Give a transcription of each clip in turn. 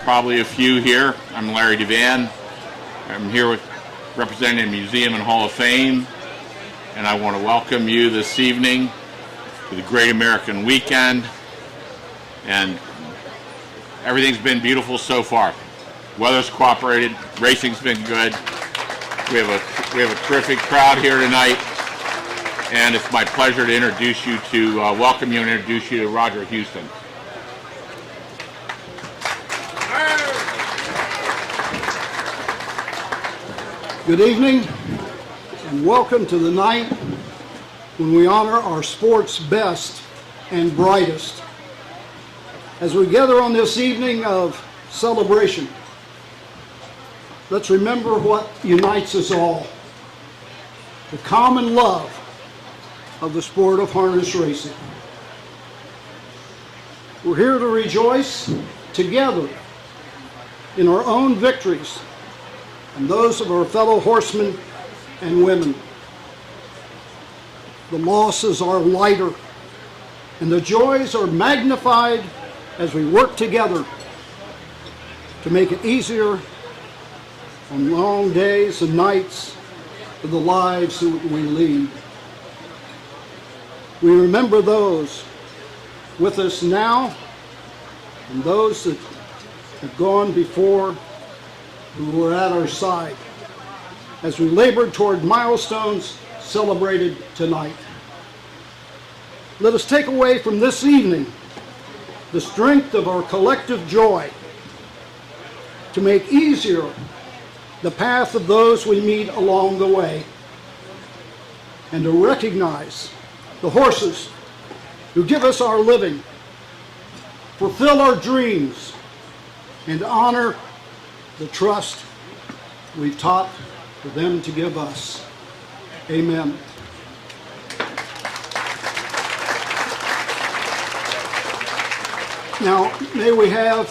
Probably a few here. I'm Larry DeVan. I'm here representing the Museum and Hall of Fame, and I want to welcome you this evening to the Great American Weekend. And everything's been beautiful so far. Weather's cooperated, racing's been good. We have a terrific crowd here tonight, and it's my pleasure to introduce you to welcome you and introduce you to Roger Houston. Good evening, and welcome to the night when we honor our sport's best and brightest. As we gather on this evening of celebration, let's remember what unites us all: the common love of the sport of harness racing. We're here to rejoice together in our own victories and those of our fellow horsemen and women. The losses are lighter, and the joys are magnified as we work together to make it easier on long days and nights of the lives that we lead. We remember those with us now and those that have gone before, who were at our side as we labored toward milestones celebrated tonight. Let us take away from this evening the strength of our collective joy to make easier the path of those we meet along the way, and to recognize the horses who give us our living, fulfill our dreams, and honor the trust we've taught for them to give us. Amen. Now, may we have,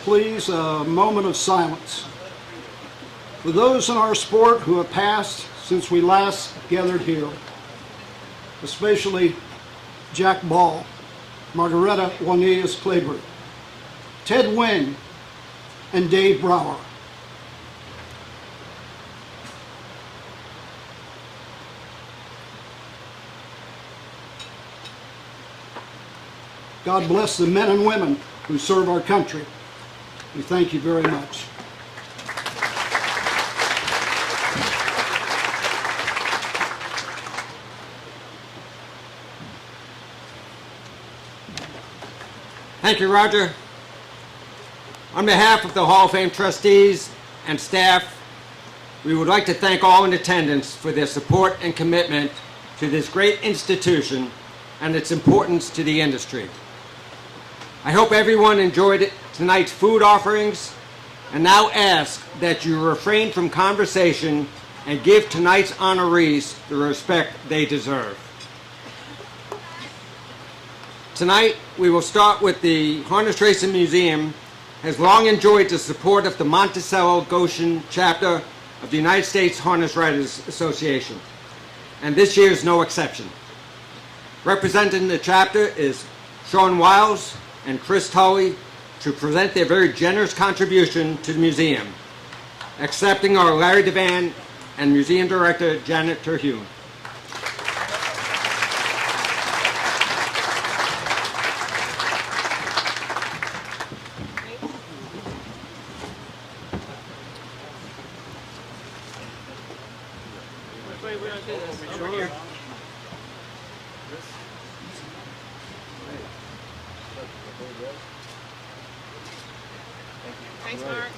please, a moment of silence for those in our sport who have passed since we last gathered here, especially Jack Ball, Margareta Juanillas-Kleber, Ted Wing, and Dave Brower. God bless the men and women who serve our country. We thank you very much. Thank you, Roger. On behalf of the Hall of Fame trustees and staff, we would like to thank all in attendance for their support and commitment to this great institution and its importance to the industry. I hope everyone enjoyed tonight's food offerings, and now ask that you refrain from conversation and give tonight's honorees the respect they deserve. Tonight, we will start with the Harness Racing Museum has long enjoyed the support of the Monticello Goshen chapter of the United States Harness Riders Association, and this year is no exception. Representing the chapter is Sean Wiles and Chris Tully to present their very generous contribution to the museum, accepting our Larry DeVan and Museum Director Janet Terhune.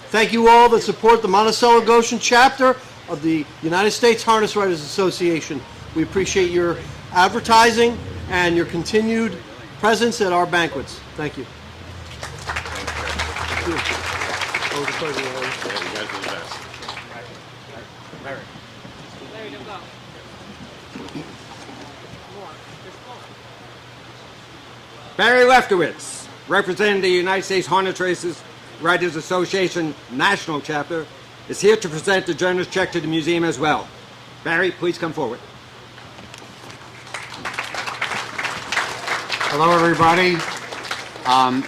Thank you all that support the Monticello Goshen chapter of the United States Harness Riders Association. We appreciate your advertising and your continued presence at our banquets. Thank you. Yeah, you guys are the best. Larry, don't go. Barry Leftowitz, representing the United States Harness Riders Association National Chapter, is here to present the generous check to the museum as well. Barry, please come forward. Hello, everybody.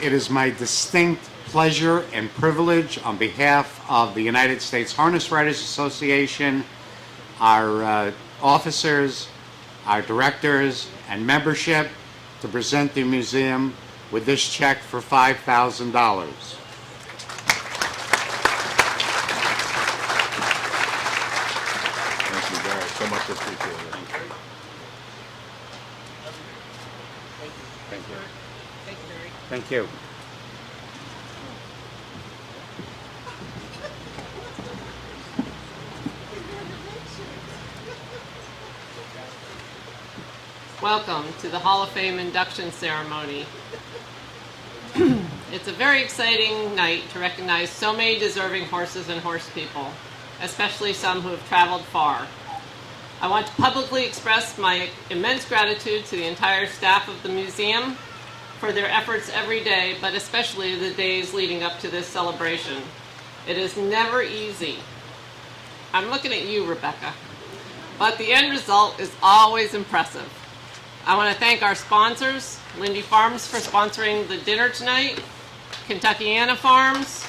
It is my distinct pleasure and privilege on behalf of the United States Harness Riders Association, our officers, our directors, and membership to present the museum with this check for $5,000. Thank you, Barry. So much appreciated. Thank you. Thank you. Welcome to the Hall of Fame induction ceremony. It's a very exciting night to recognize so many deserving horses and horse people, especially some who have traveled far. I want to publicly express my immense gratitude to the entire staff of the museum for their efforts every day, but especially the days leading up to this celebration. It is never easy. I'm looking at you, Rebecca. But the end result is always impressive. I want to thank our sponsors, Lindy Farms for sponsoring the dinner tonight, Kentuckiana Farms,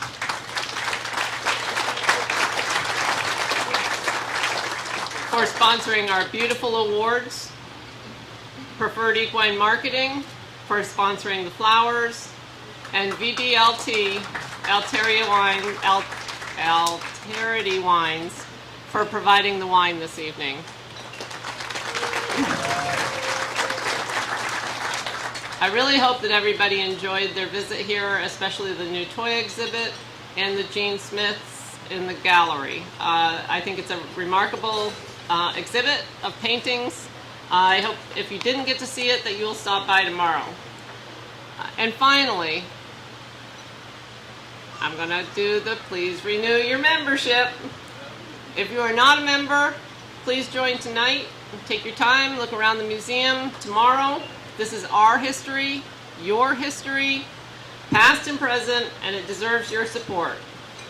for sponsoring our beautiful awards, Preferred Equine Marketing for sponsoring the flowers, and VDLT, Alterity Wines for providing the wine this evening. I really hope that everybody enjoyed their visit here, especially the new toy exhibit and the Gene Smiths in the gallery. I think it's a remarkable exhibit of paintings. I hope if you didn't get to see it that you'll stop by tomorrow. And finally, I'm going to do the please renew your membership. If you are not a member, please join tonight. Take your time, look around the museum tomorrow. This is our history, your history, past and present, and it deserves your support.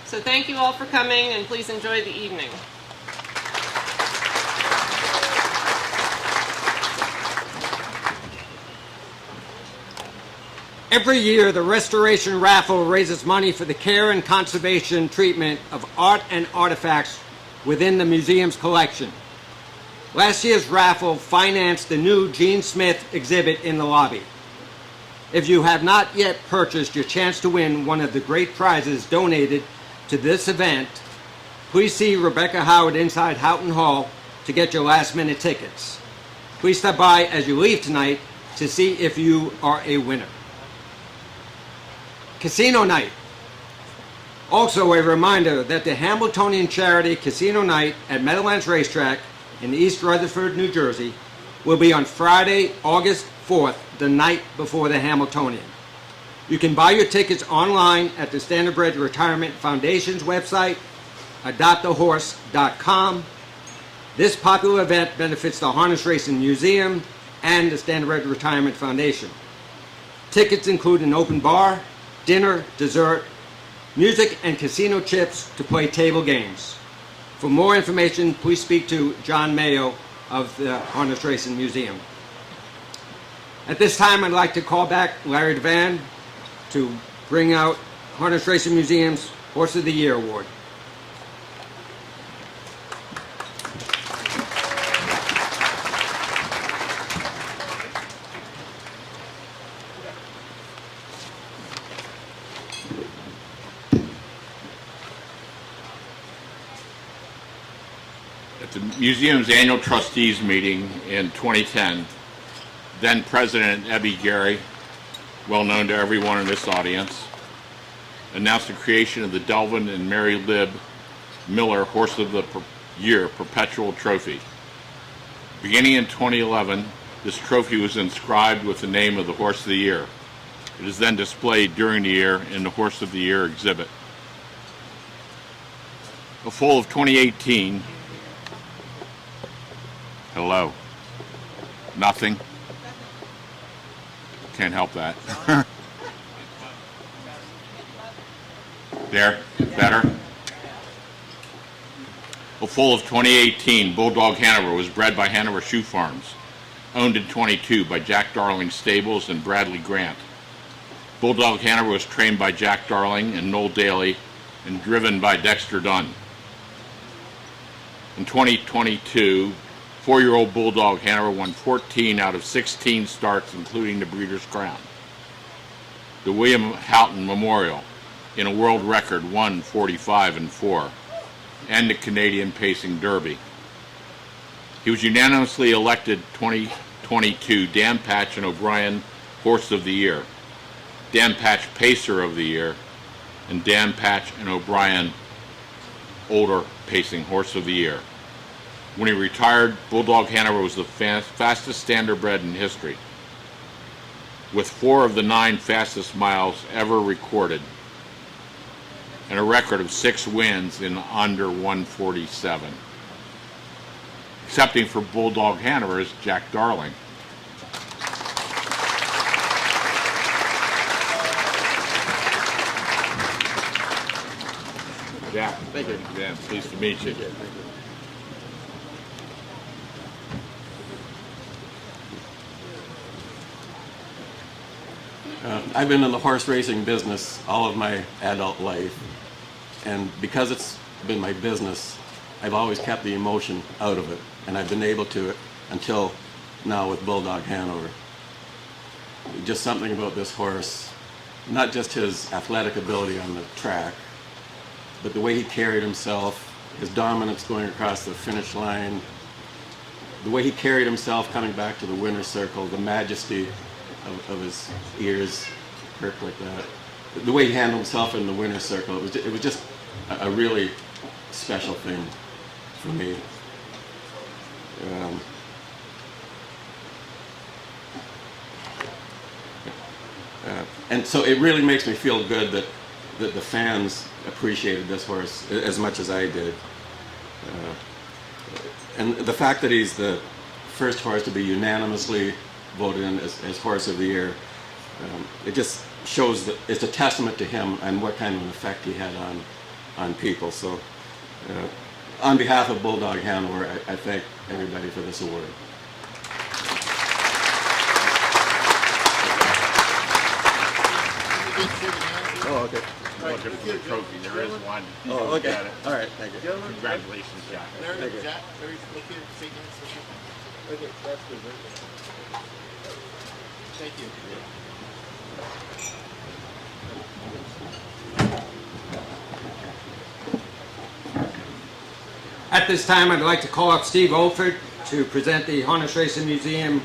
So thank you all for coming, and please enjoy the evening. Every year, the Restoration Raffle raises money for the care and conservation treatment of art and artifacts within the museum's collection. Last year's raffle financed the new Gene Smith exhibit in the lobby. If you have not yet purchased your chance to win one of the great prizes donated to this event, please see Rebecca Howard inside Houghton Hall to get your last-minute tickets. Please stop by as you leave tonight to see if you are a winner. Casino Night. Also a reminder that the Hamiltonian charity Casino Night at Meadowlands Racetrack in East Rutherford, New Jersey, will be on Friday, August 4th, the night before the Hamiltonian. You can buy your tickets online at the Standardbred Retirement Foundation's website, adoptahorse.com. This popular event benefits the Harness Racing Museum and the Standardbred Retirement Foundation. Tickets include an open bar, dinner, dessert, music, and casino chips to play table games. For more information, please speak to John Mayo of the Harness Racing Museum. At this time, I'd like to call back Larry DeVan to bring out Harness Racing Museum's Horse of the Year Award. At the museum's annual trustees meeting in 2010, then President Ebby Gary, well known to everyone in this audience, announced the creation of the Delvin and Mary Lib Miller Horse of the Year Perpetual Trophy. Beginning in 2011, this trophy was inscribed with the name of the Horse of the Year. It is then displayed during the year in the Horse of the Year exhibit. A fall of 2018. Hello. Nothing. Can't help that. There? Better? A foal of 2018 Bulldog Hanover was bred by Hanover Shoe Farms, owned in 22 by Jack Darling Stables and Bradley Grant. Bulldog Hanover was trained by Jack Darling and Noel Daly and driven by Dexter Dunn. In 2022, 4-year-old Bulldog Hanover won 14 out of 16 starts, including the Breeders' Crown, the William Houghton Memorial in a world record 1:45.4, and the Canadian Pacing Derby. He was unanimously elected 2022 Dan Patch and O'Brien Horse of the Year, Dan Patch Pacer of the Year, and Dan Patch and O'Brien Older Pacing Horse of the Year. When he retired, Bulldog Hanover was the fastest standardbred in history, with 4 of the 9 fastest miles ever recorded, and a record of 6 wins in under 1:47. Accepting for Bulldog Hanover is Jack Darling. Jack, thank you. Yeah, pleased to meet you. I've been in the horse racing business all of my adult life, and because it's been my business, I've always kept the emotion out of it, and I've been able to until now with Bulldog Hanover. Just something about this horse, not just his athletic ability on the track, but the way he carried himself, his dominance going across the finish line, the way he carried himself coming back to the winner's circle, the majesty of his ears perked like that, the way he handled himself in the winner's circle, it was just a really special thing for me. And so it really makes me feel good that the fans appreciated this horse as much as I did. And the fact that he's the first horse to be unanimously voted in as Horse of the Year, it just shows that it's a testament to him and what kind of an effect he had on people. So on behalf of Bulldog Hanover, I thank everybody for this award. Oh, okay. Looking for the trophy. There is one. Oh, okay. Got it. All right, thank you. Congratulations, Jack. Thank you. Okay, that's good. Thank you. At this time, I'd like to call up Steve Olford to present the Harness Racing Museum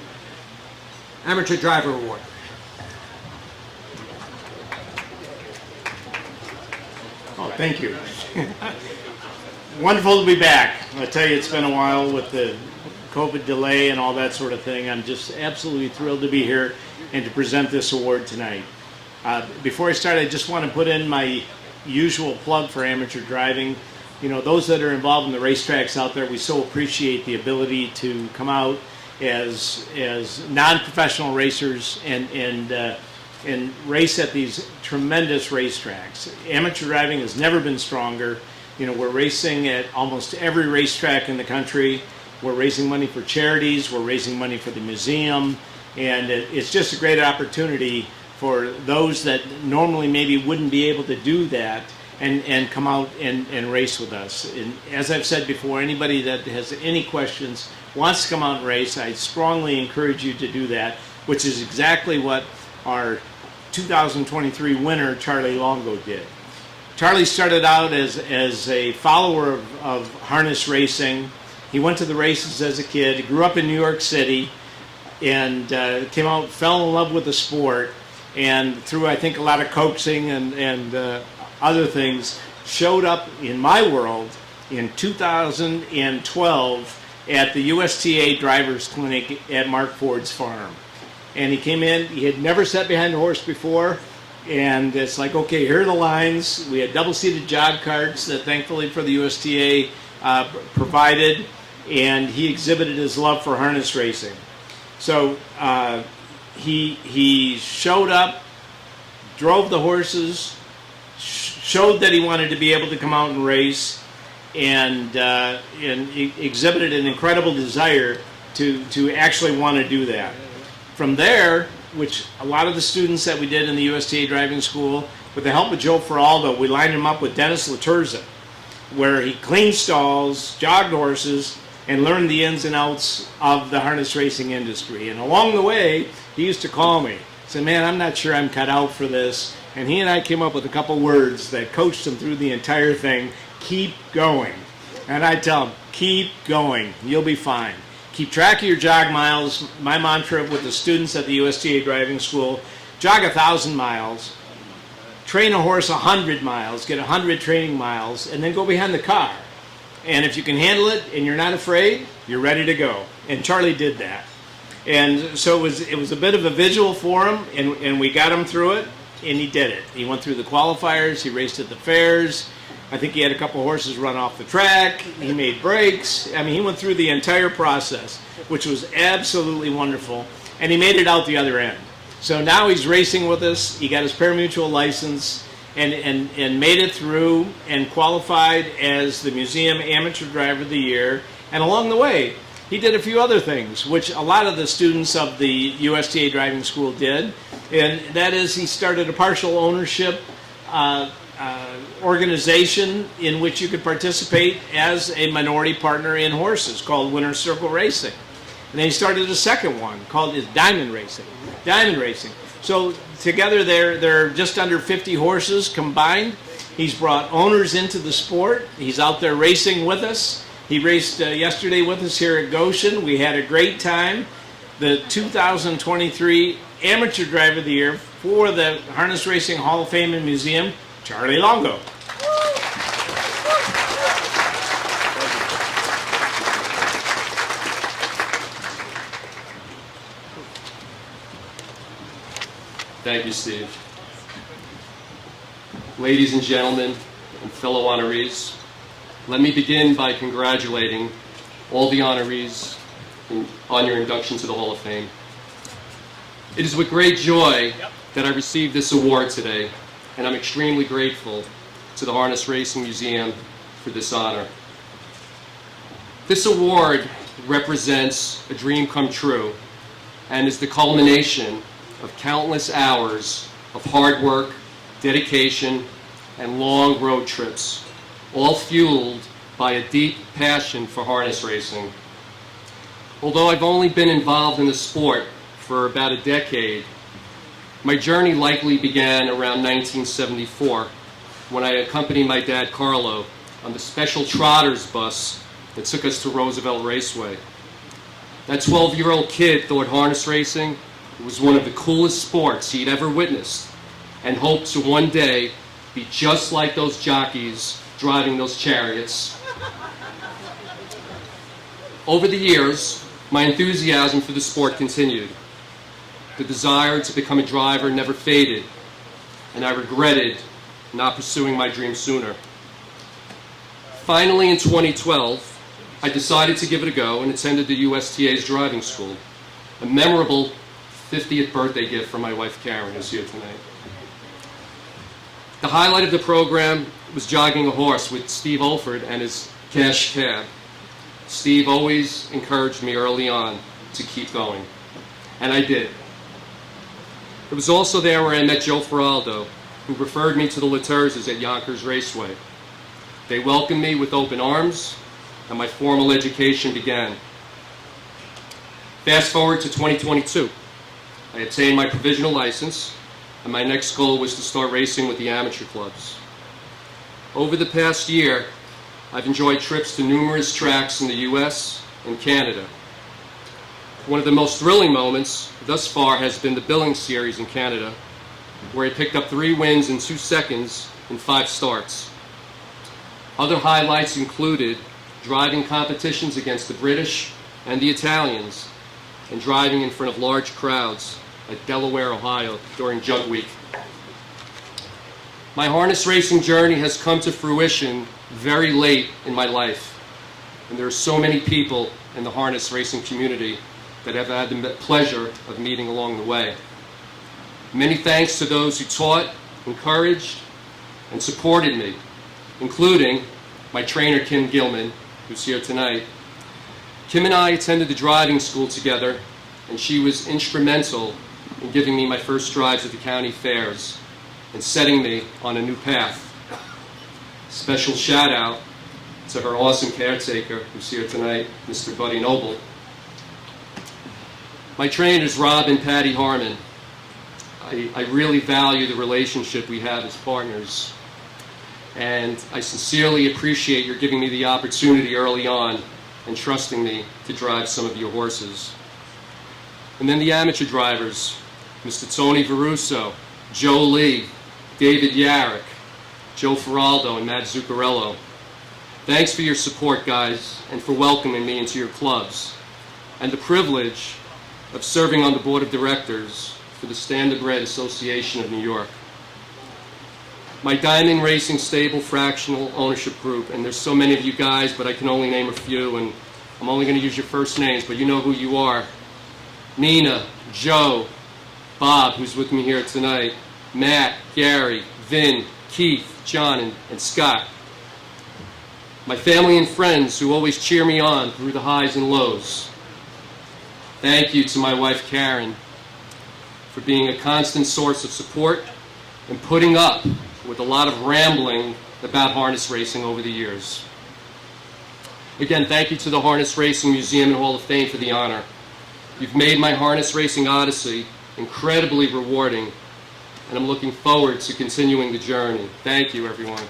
Amateur Driver Award. Oh, thank you. Wonderful to be back. I tell you, it's been a while with the COVID delay and all that sort of thing. I'm just absolutely thrilled to be here and to present this award tonight. Before I start, I just want to put in my usual plug for amateur driving. You know, those that are involved in the racetracks out there, we so appreciate the ability to come out as non-professional racers and race at these tremendous racetracks. Amateur driving has never been stronger. You know, we're racing at almost every racetrack in the country. We're raising money for charities. We're raising money for the museum. And it's just a great opportunity for those that normally maybe wouldn't be able to do that and come out and race with us. And as I've said before, anybody that has any questions, wants to come out and race, I strongly encourage you to do that, which is exactly what our 2023 winner, Charlie Longo, did. Charlie started out as a follower of harness racing. He went to the races as a kid. He grew up in New York City and came out, fell in love with the sport, and through, I think, a lot of coaxing and other things, showed up in my world in 2012 at the USTA Drivers Clinic at Mark Ford's farm. And he came in, he had never sat behind a horse before, and it's like, okay, here are the lines. We had double-seated jog carts that thankfully for the USTA provided, and he exhibited his love for harness racing. So he showed up, drove the horses, showed that he wanted to be able to come out and race, and exhibited an incredible desire to actually want to do that. From there, which a lot of the students that we did in the USTA driving school, with the help of Joe Feraldo, we lined him up with Dennis Laturza, where he cleaned stalls, jogged horses, and learned the ins and outs of the harness racing industry. And along the way, he used to call me, say, man, I'm not sure I'm cut out for this. And he and I came up with a couple words that coached him through the entire thing. Keep going. And I tell him, keep going. You'll be fine. Keep track of your jog miles. My mantra with the students at the USTA driving school, jog 1,000 miles, train a horse 100 miles, get 100 training miles, and then go behind the car. And if you can handle it and you're not afraid, you're ready to go. And Charlie did that. And so it was a bit of a visual for him, and we got him through it, and he did it. He went through the qualifiers, he raced at the fairs. I think he had a couple horses run off the track. He made breaks. I mean, he went through the entire process, which was absolutely wonderful. And he made it out the other end. So now he's racing with us. He got his pari-mutuel license and made it through and qualified as the Museum Amateur Driver of the Year. And along the way, he did a few other things, which a lot of the students of the USTA driving school did. And that is, he started a partial ownership organization in which you could participate as a minority partner in horses called Winner's Circle Racing. And then he started a second one called Diamond Racing. Diamond Racing. So together they're just under 50 horses combined. He's brought owners into the sport. He's out there racing with us. He raced yesterday with us here at Goshen. We had a great time. The 2023 Amateur Driver of the Year for the Harness Racing Hall of Fame and Museum, Charlie Longo. Thank you, Steve. Ladies and gentlemen and fellow honorees, let me begin by congratulating all the honorees on your induction to the Hall of Fame. It is with great joy that I received this award today, and I'm extremely grateful to the Harness Racing Museum for this honor. This award represents a dream come true and is the culmination of countless hours of hard work, dedication, and long road trips, all fueled by a deep passion for harness racing. Although I've only been involved in the sport for about a decade, my journey likely began around 1974 when I accompanied my dad Carlo on the special trotters bus that took us to Roosevelt Raceway. That 12-year-old kid thought harness racing was one of the coolest sports he'd ever witnessed and hoped to one day be just like those jockeys driving those chariots. Over the years, my enthusiasm for the sport continued. The desire to become a driver never faded, and I regretted not pursuing my dream sooner. Finally, in 2012, I decided to give it a go and attended the USTA's driving school, a memorable 50th birthday gift from my wife Karen, who's here tonight. The highlight of the program was jogging a horse with Steve Olford and his cash cab. Steve always encouraged me early on to keep going, and I did. It was also there where I met Joe Feraldo, who referred me to the Laturzas at Yonkers Raceway. They welcomed me with open arms, and my formal education began. Fast forward to 2022. I obtained my provisional license, and my next goal was to start racing with the amateur clubs. Over the past year, I've enjoyed trips to numerous tracks in the US and Canada. One of the most thrilling moments thus far has been the Billings Series in Canada, where I picked up 3 wins in 2 seconds in 5 starts. Other highlights included driving competitions against the British and the Italians, and driving in front of large crowds at Delaware, Ohio during Jug Week. My harness racing journey has come to fruition very late in my life, and there are so many people in the harness racing community that I've had the pleasure of meeting along the way. Many thanks to those who taught, encouraged, and supported me, including my trainer Kim Gilman, who's here tonight. Kim and I attended the driving school together, and she was instrumental in giving me my first strides at the county fairs and setting me on a new path. Special shout out to her awesome caretaker who's here tonight, Mr. Buddy Noble. My trainers, Rob and Patty Harmon. I really value the relationship we have as partners, and I sincerely appreciate your giving me the opportunity early on and trusting me to drive some of your horses. And then the amateur drivers, Mr. Tony Veruso, Joe Lee, David Yarrick, Joe Feraldo, and Matt Zuccarello. Thanks for your support, guys, and for welcoming me into your clubs, and the privilege of serving on the board of directors for the Standardbred Association of New York. My Diamond Racing Stable Fractional Ownership Group, and there's so many of you guys, but I can only name a few, and I'm only going to use your first names, but you know who you are. Nina, Joe, Bob, who's with me here tonight, Matt, Gary, Vin, Keith, John, and Scott. My family and friends who always cheer me on through the highs and lows. Thank you to my wife, Karen, for being a constant source of support and putting up with a lot of rambling about harness racing over the years. Again, thank you to the Harness Racing Museum and Hall of Fame for the honor. You've made my harness racing odyssey incredibly rewarding, and I'm looking forward to continuing the journey. Thank you, everyone.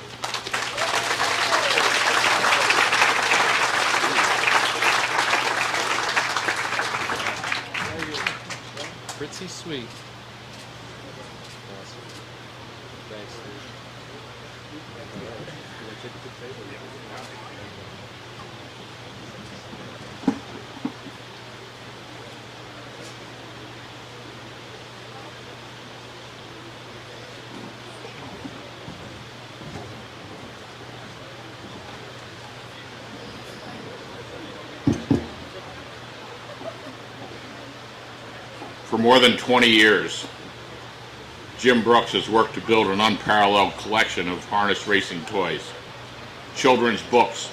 Pretty sweet. Thanks, For more than 20 years, Jim Brooks has worked to build an unparalleled collection of harness racing toys, children's books,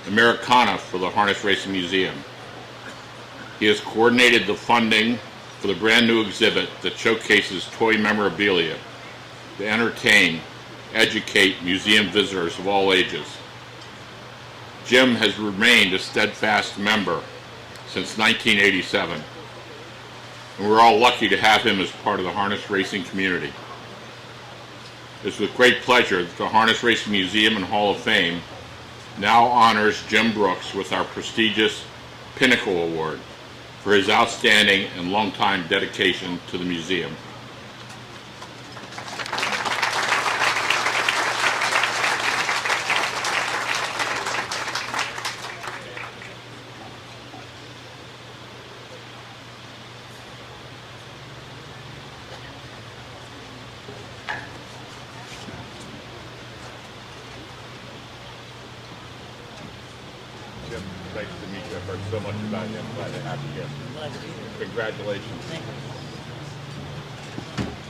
Americana for the Harness Racing Museum. He has coordinated the funding for the brand new exhibit that showcases toy memorabilia to entertain, educate museum visitors of all ages. Jim has remained a steadfast member since 1987. And we're all lucky to have him as part of the harness racing community. It's with great pleasure that the Harness Racing Museum and Hall of Fame now honors Jim Brooks with our prestigious Pinnacle Award for his outstanding and longtime dedication to the museum. Jim, nice to meet you. I've heard so much about you. I'm glad to have you here. Glad to be here. Congratulations. Thank you.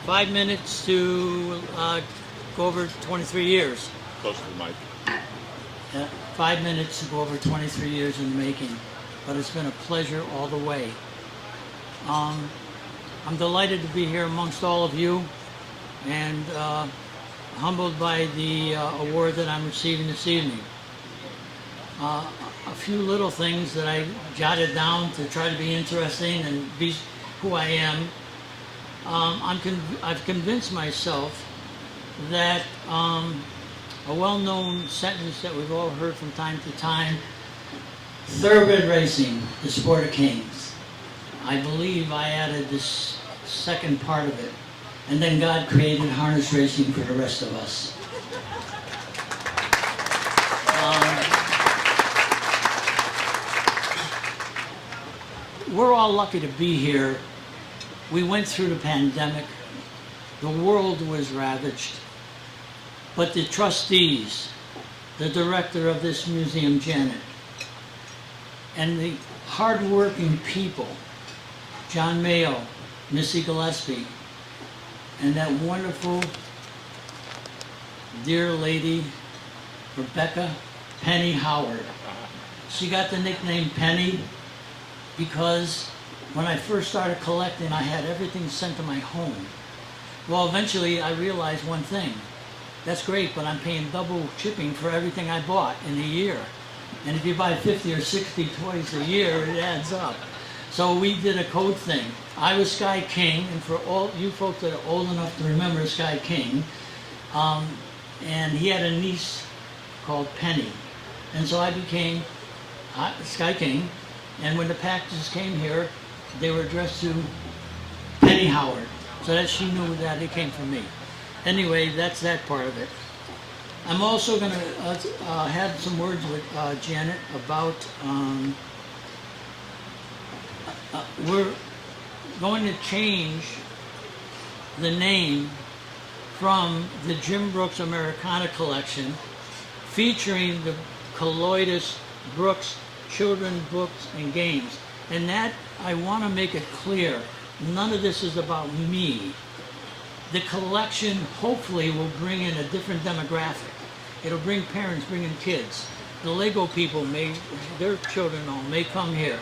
5 minutes to go over 23 years. Close to the mic. 5 minutes to go over 23 years in the making, but it's been a pleasure all the way. I'm delighted to be here amongst all of you, and humbled by the award that I'm receiving this evening. A few little things that I jotted down to try to be interesting and be who I am. I've convinced myself that a well-known sentence that we've all heard from time to time, thoroughbred racing, the sport of kings. I believe I added this second part of it, and then God created harness racing for the rest of us. We're all lucky to be here. We went through the pandemic. The world was ravaged. But the trustees, the director of this museum, Janet, and the hardworking people, John Mayo, Missy Gillespie, and that wonderful, dear lady, Rebecca Penny Howard. She got the nickname Penny because when I first started collecting, I had everything sent to my home. Well, eventually I realized one thing. That's great, but I'm paying double shipping for everything I bought in a year. And if you buy 50 or 60 toys a year, it adds up. So we did a code thing. I was Sky King, and for all you folks that are old enough to remember Sky King, and he had a niece called Penny. And so I became Sky King, and when the packages came here, they were addressed to Penny Howard, so that she knew that it came from me. Anyway, that's that part of it. I'm also going to have some words with Janet about, we're going to change the name from the Jim Brooks Americana collection, featuring the Colloidus Brooks children books and games. And that, I want to make it clear, none of this is about me. The collection hopefully will bring in a different demographic. It'll bring parents, bringing kids. The Lego people their children may come here.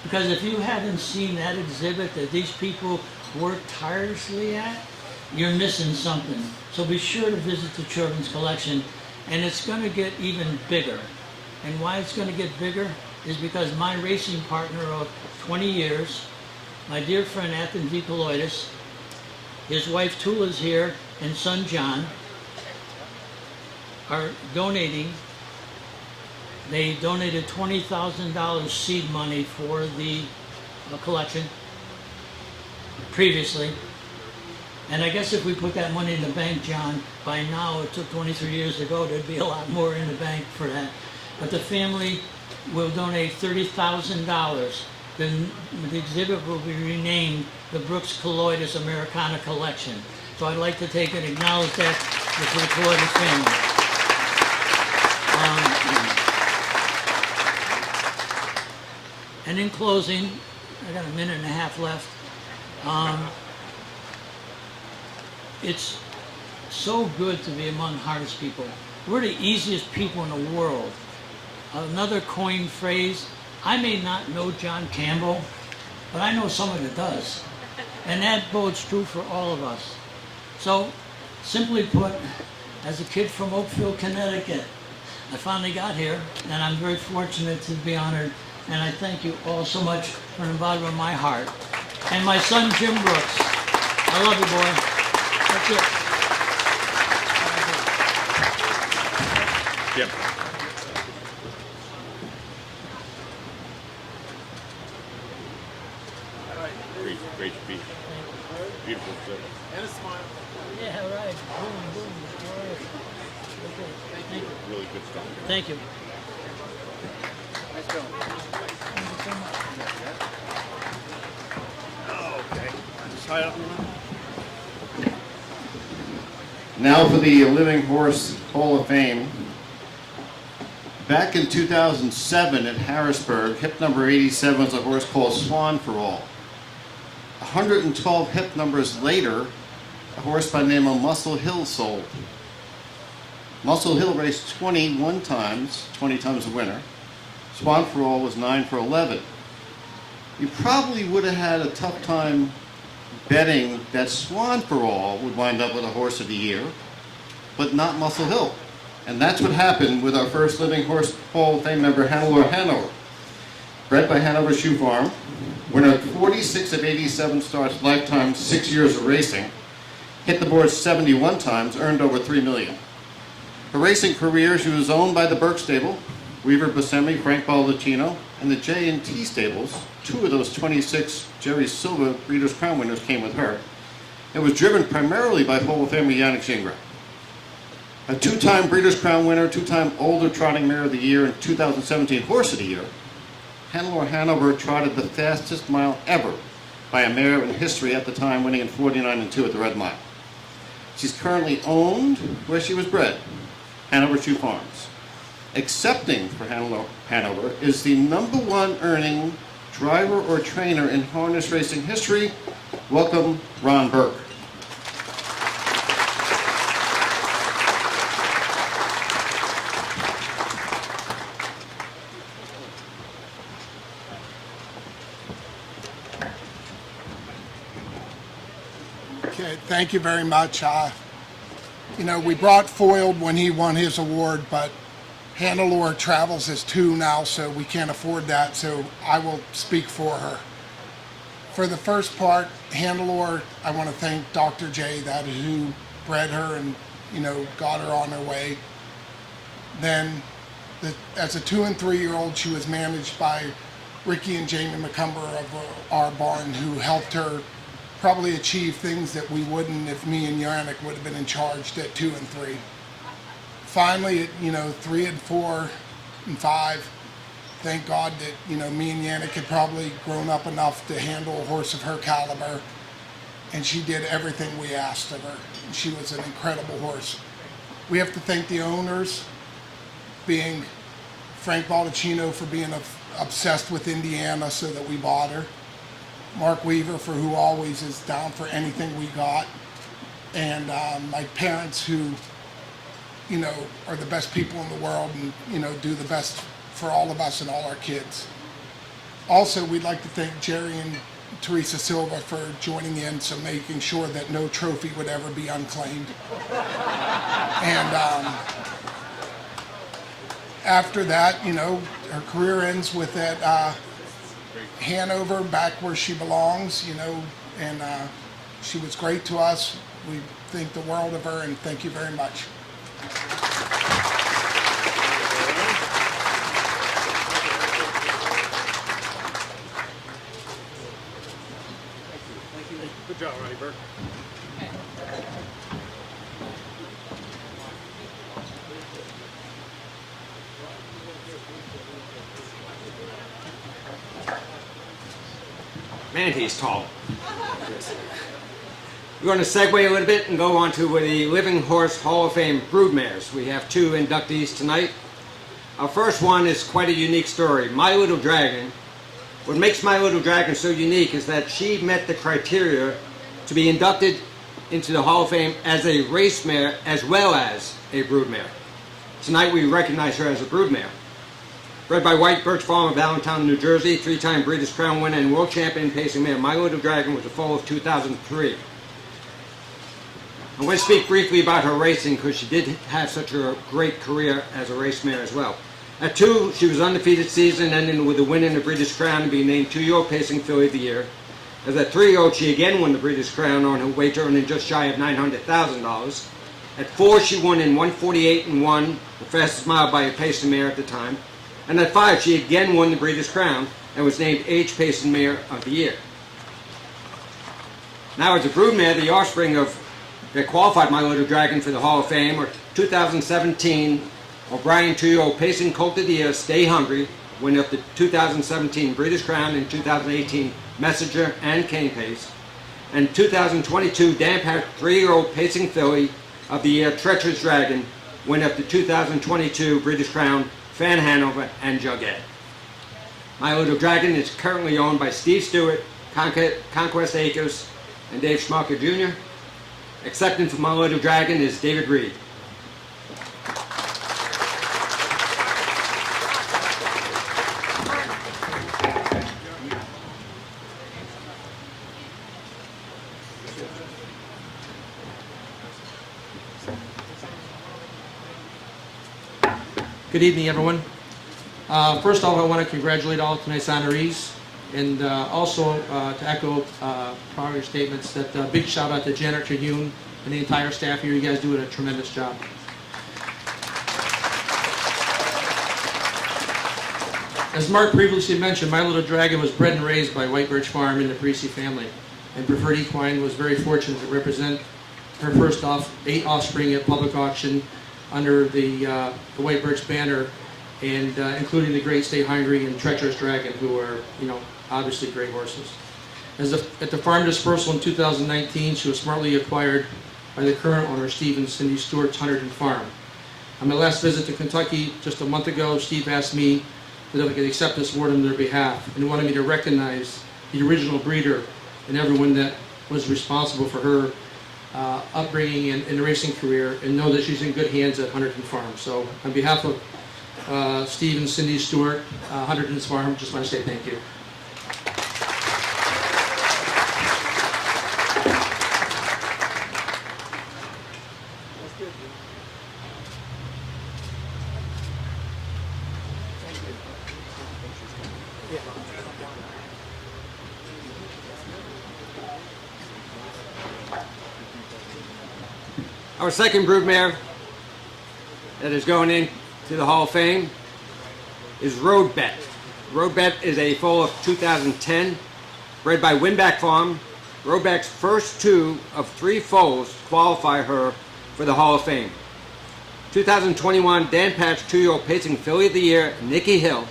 Because if you haven't seen that exhibit that these people work tirelessly at, you're missing something. So be sure to visit the children's collection, and it's going to get even bigger. And why it's going to get bigger is because my racing partner of 20 years, my dear friend Athen V. Colloidus, his wife Tula's here, and son John, are donating. They donated $20,000 seed money for the collection previously. And I guess if we put that money in the bank, John, by now, it took 23 years to go, there'd be a lot more in the bank for that. But the family will donate $30,000. The exhibit will be renamed the Brooks Colloidus Americana Collection. So I'd like to take and acknowledge that for the Colloidus family. And in closing, I got a minute and a half left. It's so good to be among harness people. We're the easiest people in the world. Another coined phrase, I may not know John Campbell, but I know someone that does. And that bodes true for all of us. So, simply put, as a kid from Oakville, Connecticut, I finally got here, and I'm very fortunate to be honored. And I thank you all so much from the bottom of my heart. And my son, Jim Brooks. I love you, boy. That's it. Yep. Great speech. Beautiful stuff. And a smile. Yeah, right. Boom, boom. All right. Okay. Thank you. Really good stuff. Thank you. Nice going. Thank you so much. Now for the Living Horse Hall of Fame. Back in 2007 at Harrisburg, hip number 87 was a horse called Swan for All. 112 hip numbers later, a horse by the name of Muscle Hill sold. Muscle Hill raced 21 times, 20 times the winner. Swan for All was 9 for 11. You probably would have had a tough time betting that Swan for All would wind up with a horse of the year, but not Muscle Hill. And that's what happened with our first Living Horse Hall of Fame member, Hannelore Hanover. Bred by Hanover Shoe Farm, winner 46 of 87 starts, lifetime, 6 years of racing, hit the board 71 times, earned over $3 million. Her racing career, she was owned by the Burke Stable, Weaver Buscemi, Frank Baldacchino, and the J&T Stables. 2 of those 26 Jerry Silva Breeders' Crown winners came with her. It was driven primarily by Hall of Famer Yannick Gingras. A 2-time Breeders' Crown winner, 2-time Older Trotting Mare of the Year, and 2017 Horse of the Year, Hannelore Hanover trotted the fastest mile ever by a mare in history at the time, winning in 49-2 at the Red Mile. She's currently owned where she was bred, Hanover Shoe Farms. Accepting for Hannelore Hanover is the #1 earning driver or trainer in harness racing history. Welcome, Ron Burke. Okay, thank you very much. You know, we brought Foiled when he won his award, but Hannelore travels as two now, so we can't afford that, so I will speak for her. For the first part, Hannelore, I want to thank Dr. J, that is who bred her and, you know, got her on her way. Then, as a 2- and 3-year-old, she was managed by Ricky and Jamie McCumber of our barn, who helped her probably achieve things that we wouldn't if me and Yannick would have been in charge at 2 and 3. Finally, at, you know, 3 and 4 and 5, thank God that, you know, me and Yannick had probably grown up enough to handle a horse of her caliber, and she did everything we asked of her. She was an incredible horse. We have to thank the owners, being Frank Baldacchino for being obsessed with Indiana so that we bought her, Mark Weaver for who always is down for anything we got, and my parents who, you know, are the best people in the world and, you know, do the best for all of us and all our kids. Also, we'd like to thank Jerry and Teresa Silva for joining in, so making sure that no trophy would ever be unclaimed. And after that, you know, her career ends with that Hanover, back where she belongs, you know, and she was great to us. We think the world of her, and thank you very much. Good job, Ryber. Man, he's tall. We're going to segue a little bit and go on to the Living Horse Hall of Fame Broodmares. We have 2 inductees tonight. Our first one is quite a unique story. My Little Dragon. What makes My Little Dragon so unique is that she met the criteria to be inducted into the Hall of Fame as a race mare as well as a broodmare. Tonight we recognize her as a broodmare. Bred by White Birch Farm of Allentown, New Jersey, 3-time Breeders' Crown winner and world champion pacing mare, My Little Dragon was a foal of 2003. I'm going to speak briefly about her racing because she did have such a great career as a race mare as well. At 2, she was undefeated season, ending with a win in the Breeders' Crown and being named 2-year-old Pacing Filly of the Year. As a 3-year-old, she again won the Breeders' Crown on her way to earning just shy of $900,000. At 4, she won in 1:48 and 1, the fastest mile by a pacing mare at the time. And at 5, she again won the Breeders' Crown and was named Age Pacing Mare of the Year. Now, as a broodmare, the offspring of that qualified My Little Dragon for the Hall of Fame are 2017 O'Brien 2-year-old Pacing Colt of the Year, Stay Hungry, winner of the 2017 Breeders' Crown and 2018 Messenger and Cane Pace, and 2022 Dan Parrott 3-year-old Pacing Filly of the Year, Treacherous Dragon, winner of the 2022 Breeders' Crown, Fan Hanover, and Jughead. My Little Dragon is currently owned by Steve Stewart, Conquest Acres, and Dave Schmucker Jr. Accepting for My Little Dragon is David Reed. Good evening, everyone. First off, I want to congratulate all of tonight's honorees, and also to echo prior statements, that big shout out to Janet Trehune and the entire staff here. You guys do a tremendous job. As Mark previously mentioned, My Little Dragon was bred and raised by White Birch Farm in the Parisi family, and Preferred Equine was very fortunate to represent her first 8 offspring at public auction under the White Birch banner, and including the great Stay Hungry and Treacherous Dragon, who are, you know, obviously great horses. At the farm dispersal in 2019, she was smartly acquired by the current owner, Steve and Cindy Stewart's Hunterdon Farm. On my last visit to Kentucky just a month ago, Steve asked me that I could accept this award on their behalf, and wanted me to recognize the original breeder and everyone that was responsible for her upbringing and racing career, and know that she's in good hands at Hunterdon Farm. So on behalf of Steve and Cindy Stewart, Hunterdon's Farm, just want to say thank you. Our second broodmare that is going into the Hall of Fame is Roadbet. Roadbet is a foal of 2010, bred by Winback Farm. Roadbet's first 2 of 3 foals qualify her for the Hall of Fame. 2021 Dan Patch 2-year-old pacing filly of the year, Nikki Hill,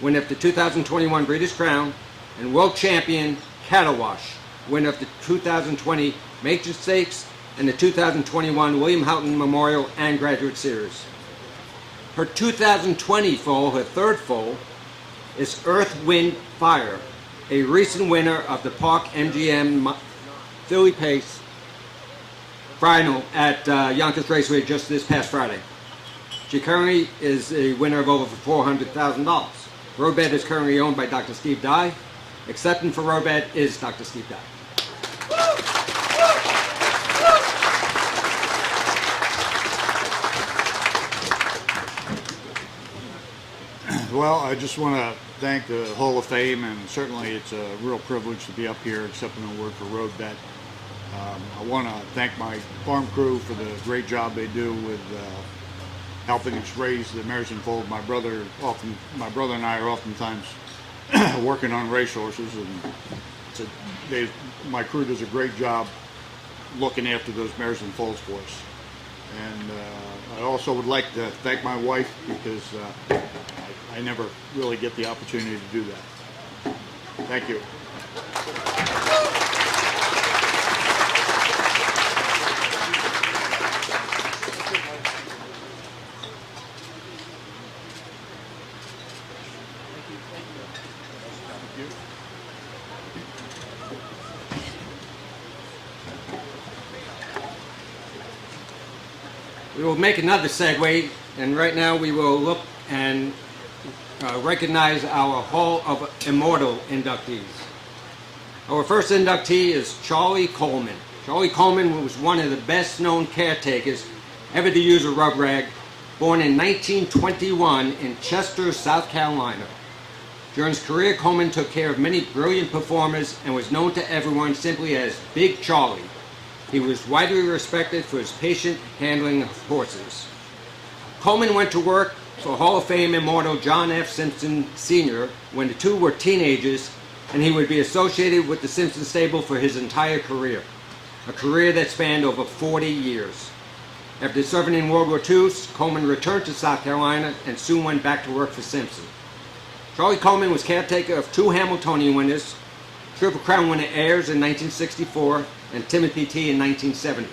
winner of the 2021 Breeders' Crown, and world champion Catawash, winner of the 2020 Matron Stakes and the 2021 William Houghton Memorial and Graduate Series. Her 2020 foal, her third foal, is Earth, Wind, Fire, a recent winner of the Park MGM Philly Pace final at Yonkers Raceway just this past Friday. She currently is a winner of over $400,000. Roadbet is currently owned by Dr. Steve Dye. Accepting for Roadbet is Dr. Steve Dye. Well, I just want to thank the Hall of Fame, and certainly it's a real privilege to be up here accepting an award for Roadbet. I want to thank my farm crew for the great job they do with helping us raise the mares and foals. My brother and I are oftentimes working on racehorses, and my crew does a great job looking after those mares and foals for us. And I also would like to thank my wife, because I never really get the opportunity to do that. Thank you. We will make another segue, and right now we will look and recognize our Hall of Immortal inductees. Our first inductee is Charlie Coleman. Charlie Coleman was one of the best known caretakers ever to use a rub rag, born in 1921 in Chester, South Carolina. During his career, Coleman took care of many brilliant performers and was known to everyone simply as Big Charlie. He was widely respected for his patient handling of horses. Coleman went to work for Hall of Fame immortal John F. Simpson Sr. when the two were teenagers, and he would be associated with the Simpson stable for his entire career, a career that spanned over 40 years. After serving in World War II, Coleman returned to South Carolina and soon went back to work for Simpson. Charlie Coleman was caretaker of 2 Hamiltonian winners, Triple Crown winner Ayers in 1964 and Timothy T. in 1970.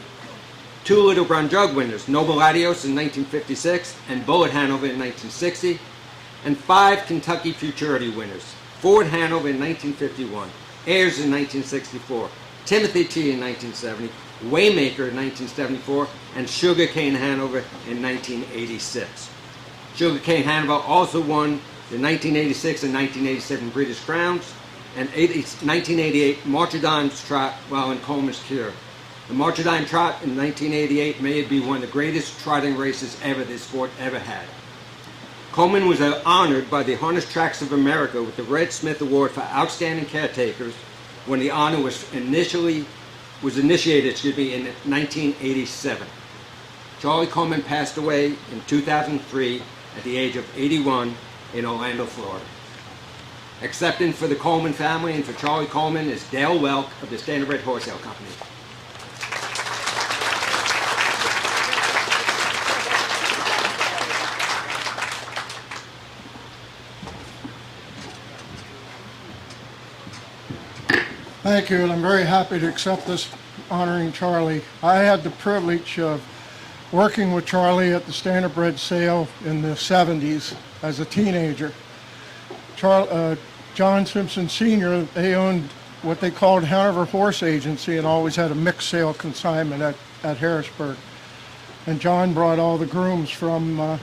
2 Little Brown Jug winners, Noble Adios in 1956 and Bullet Hanover in 1960, and 5 Kentucky Futurity winners, Ford Hanover in 1951, Ayers in 1964, Timothy T. in 1970, Waymaker in 1974, and Sugarcane Hanover in 1986. Sugarcane Hanover also won the 1986 and 1987 Breeders' Crowns and 1988 Marchadime's Trot while in Coleman's care. The Marchadime Trot in 1988 may be one of the greatest trotting races ever this sport ever had. Coleman was honored by the Harness Tracks of America with the Red Smith Award for Outstanding Caretakers when the honor was initiated in 1987. Charlie Coleman passed away in 2003 at the age of 81 in Orlando, Florida. Accepting for the Coleman family and for Charlie Coleman is Dale Welk of the Standardbred Wholesale Company. Thank you, and I'm very happy to accept this honoring Charlie. I had the privilege of working with Charlie at the Standardbred sale in the 70s as a teenager. John Simpson Sr., they owned what they called Hanover Horse Agency and always had a mixed sale consignment at Harrisburg. And John brought all the grooms from the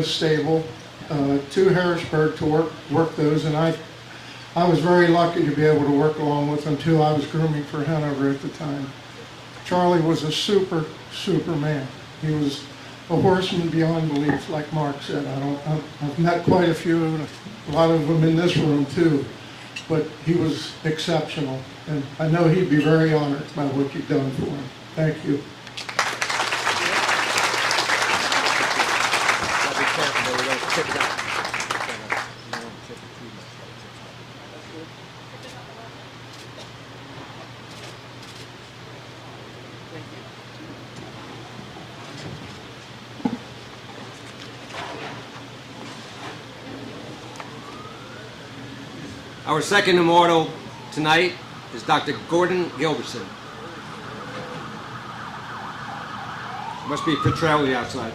stable to Harrisburg to work those, and I was very lucky to be able to work along with him too. I was grooming for Hanover at the time. Charlie was a super man. He was a horseman beyond belief, like Mark said. I've met quite a few, a lot of them in this room too. but he was exceptional. And I know he'd be very honored by what you've done for him. Thank you. Our second immortal tonight is Dr. Gordon Gilbertson. Must be Petrelli outside.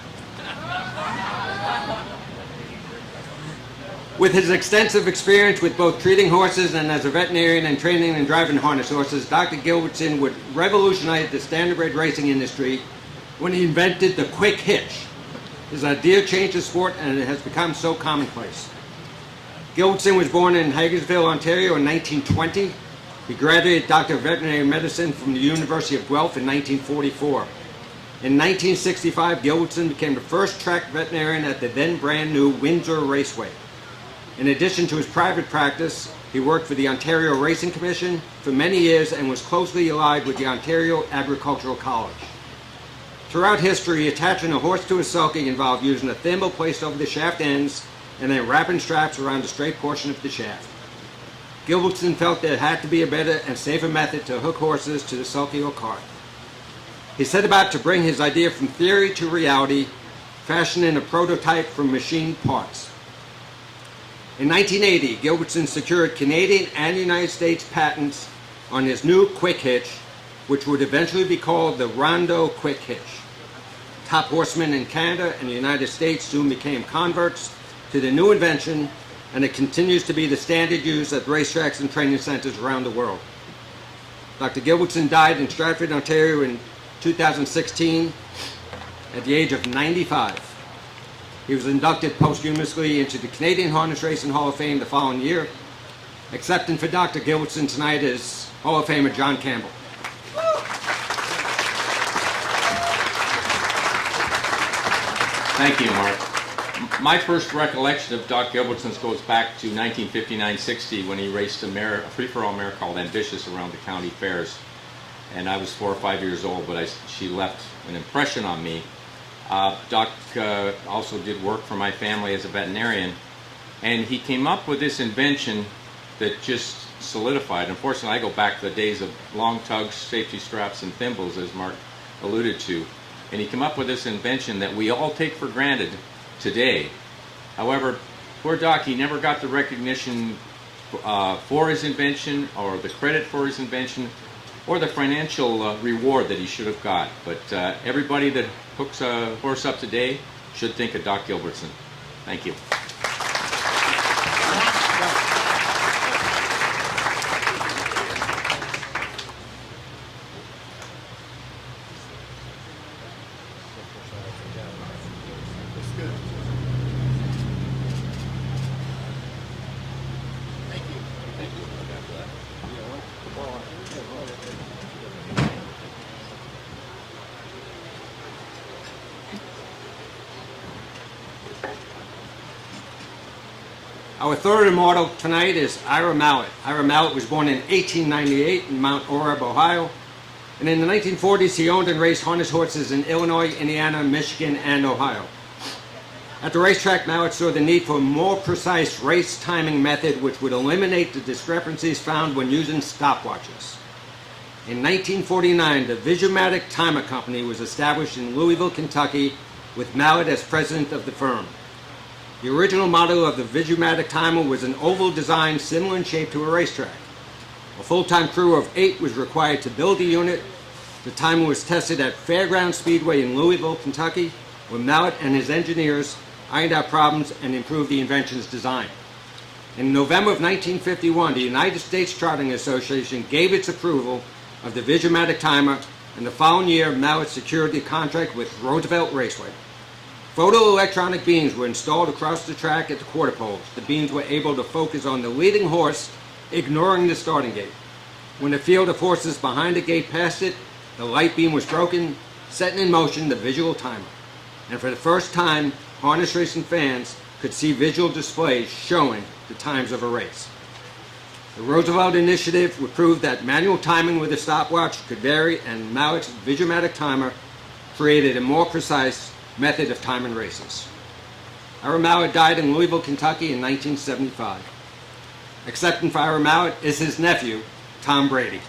With his extensive experience with both treating horses and as a veterinarian and training and driving harness horses, Dr. Gilbertson would revolutionize the standardbred racing industry when he invented the quick hitch. His idea changed the sport and it has become so commonplace. Gilbertson was born in Hagersville, Ontario in 1920. He graduated Doctor of Veterinary Medicine from the University of Guelph in 1944. In 1965, Gilbertson became the first track veterinarian at the then brand new Windsor Raceway. In addition to his private practice, he worked for the Ontario Racing Commission for many years and was closely allied with the Ontario Agricultural College. Throughout history, attaching a horse to a sulky involved using a thimble placed over the shaft ends and then wrapping straps around the straight portion of the shaft. Gilbertson felt there had to be a better and safer method to hook horses to the sulky or cart. He set about to bring his idea from theory to reality, fashioning a prototype from machined parts. In 1980, Gilbertson secured Canadian and United States patents on his new quick hitch, which would eventually be called the Rondo Quick Hitch. Top horsemen in Canada and the United States soon became converts to the new invention, and it continues to be the standard used at racetracks and training centers around the world. Dr. Gilbertson died in Stratford, Ontario in 2016 at the age of 95. He was inducted posthumously into the Canadian Harness Racing Hall of Fame the following year. Accepting for Dr. Gilbertson tonight is Hall of Famer John Campbell. Thank you, Mark. My first recollection of Doc Gilbertson's goes back to 1959-60 when he raced a free-for-all mare called Ambitious around the county fairs. And I was 4 or 5 years old, but she left an impression on me. Doc also did work for my family as a veterinarian, and he came up with this invention that just solidified. Unfortunately, I go back to the days of long tugs, safety straps, and thimbles, as Mark alluded to. And he came up with this invention that we all take for granted today. However, poor Doc, he never got the recognition for his invention, or the credit for his invention, or the financial reward that he should have got. But everybody that hooks a horse up today should think of Doc Gilbertson. Thank you. Our third immortal tonight is Ira Mallett. Ira Mallett was born in 1898 in Mount Orab, Ohio. And in the 1940s, he owned and raced harness horses in Illinois, Indiana, Michigan, and Ohio. At the racetrack, Mallett saw the need for a more precise race timing method which would eliminate the discrepancies found when using stopwatches. In 1949, the Visumatic Timer Company was established in Louisville, Kentucky, with Mallett as president of the firm. The original model of the Visumatic timer was an oval design similar in shape to a racetrack. A full-time crew of 8 was required to build the unit. The timer was tested at Fairground Speedway in Louisville, Kentucky, where Mallett and his engineers ironed out problems and improved the invention's design. In November of 1951, the United States Charting Association gave its approval of the Visumatic timer, and the following year, Mallett secured the contract with Roosevelt Raceway. Photoelectronic beams were installed across the track at the quarter poles. The beams were able to focus on the leading horse, ignoring the starting gate. When a field of horses behind the gate passed it, the light beam was broken, setting in motion the visual timer. And for the first time, harness racing fans could see visual displays showing the times of a race. The Roosevelt Initiative would prove that manual timing with a stopwatch could vary, and Mallet's Vigomatic timer created a more precise method of timing races. Ira Mallet died in Louisville, Kentucky in 1975. Accepting for Ira Mallet is his nephew, Tom Brady.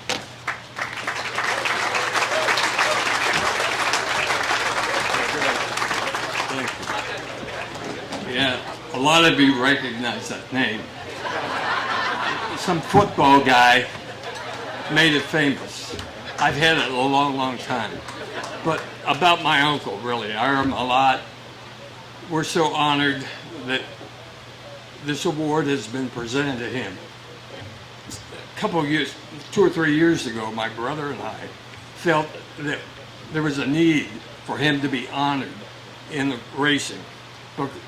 Yeah, a lot of you recognize that name. Some football guy made it famous. I've had it a long, long time. But about my uncle, really, Ira Mallet, we're so honored that this award has been presented to him. A couple of years, 2 or 3 years ago, my brother and I felt that there was a need for him to be honored in the racing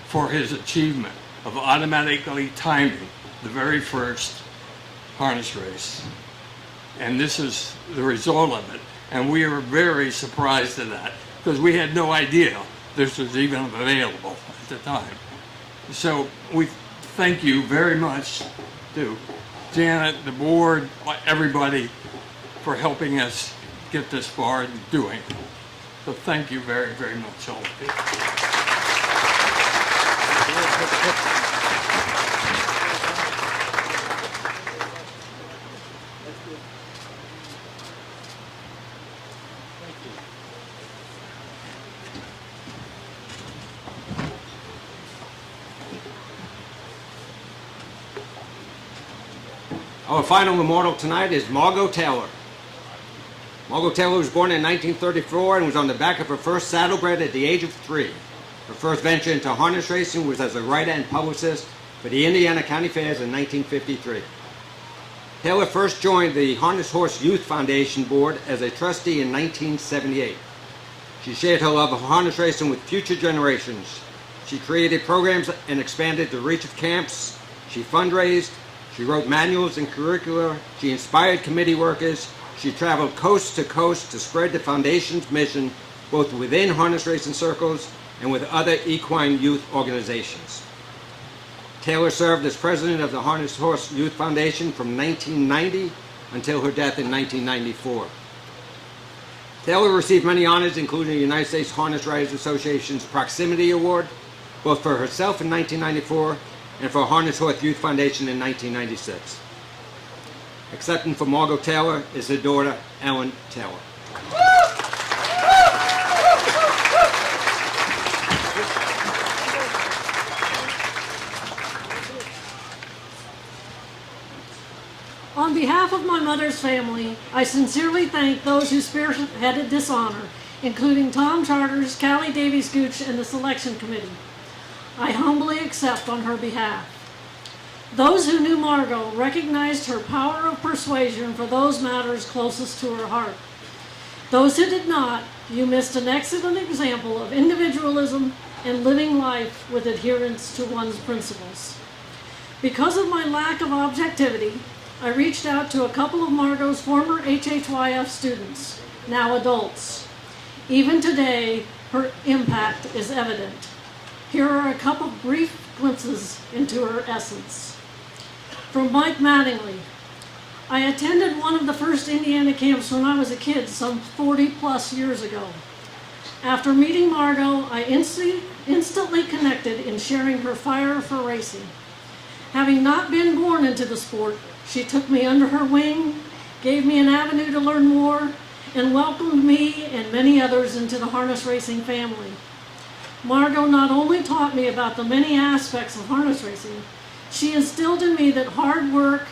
for his achievement of automatically timing the very first harness race. And this is the result of it. And we were very surprised at that because we had no idea this was even available at the time. So we thank you very much to Janet, the board, everybody for helping us get this far and doing it. So thank you very, very much, all of you. Our final immortal tonight is Margot Taylor. Margot Taylor was born in 1934 and was on the back of her first saddlebred at the age of 3. Her first venture into harness racing was as a writer and publicist for the Indiana County Fairs in 1953. Taylor first joined the Harness Horse Youth Foundation Board as a trustee in 1978. She shared her love of harness racing with future generations. She created programs and expanded the reach of camps. She fundraised. She wrote manuals and curricula. She inspired committee workers. She traveled coast to coast to spread the foundation's mission, both within harness racing circles and with other equine youth organizations. Taylor served as president of the Harness Horse Youth Foundation from 1990 until her death in 1994. Taylor received many honors, including the United States Harness Riders Association's Proximity Award, both for herself in 1994 and for Harness Horse Youth Foundation in 1996. Accepting for Margot Taylor is her daughter, Ellen Taylor. On behalf of my mother's family, I sincerely thank those who spearheaded this honor, including Tom Charters, Callie Davies Gooch, and the selection committee. I humbly accept on her behalf. Those who knew Margot recognized her power of persuasion for those matters closest to her heart. Those who did not, you missed an excellent example of individualism and living life with adherence to one's principles. Because of my lack of objectivity, I reached out to a couple of Margot's former HHYF students, now adults. Even today, her impact is evident. Here are a couple brief glimpses into her essence. From Mike Mattingly. I attended one of the first Indiana camps when I was a kid, some 40 plus years ago. After meeting Margot, I instantly connected in sharing her fire for racing. Having not been born into the sport, she took me under her wing, gave me an avenue to learn more, and welcomed me and many others into the harness racing family. Margot not only taught me about the many aspects of harness racing, she instilled in me that hard work,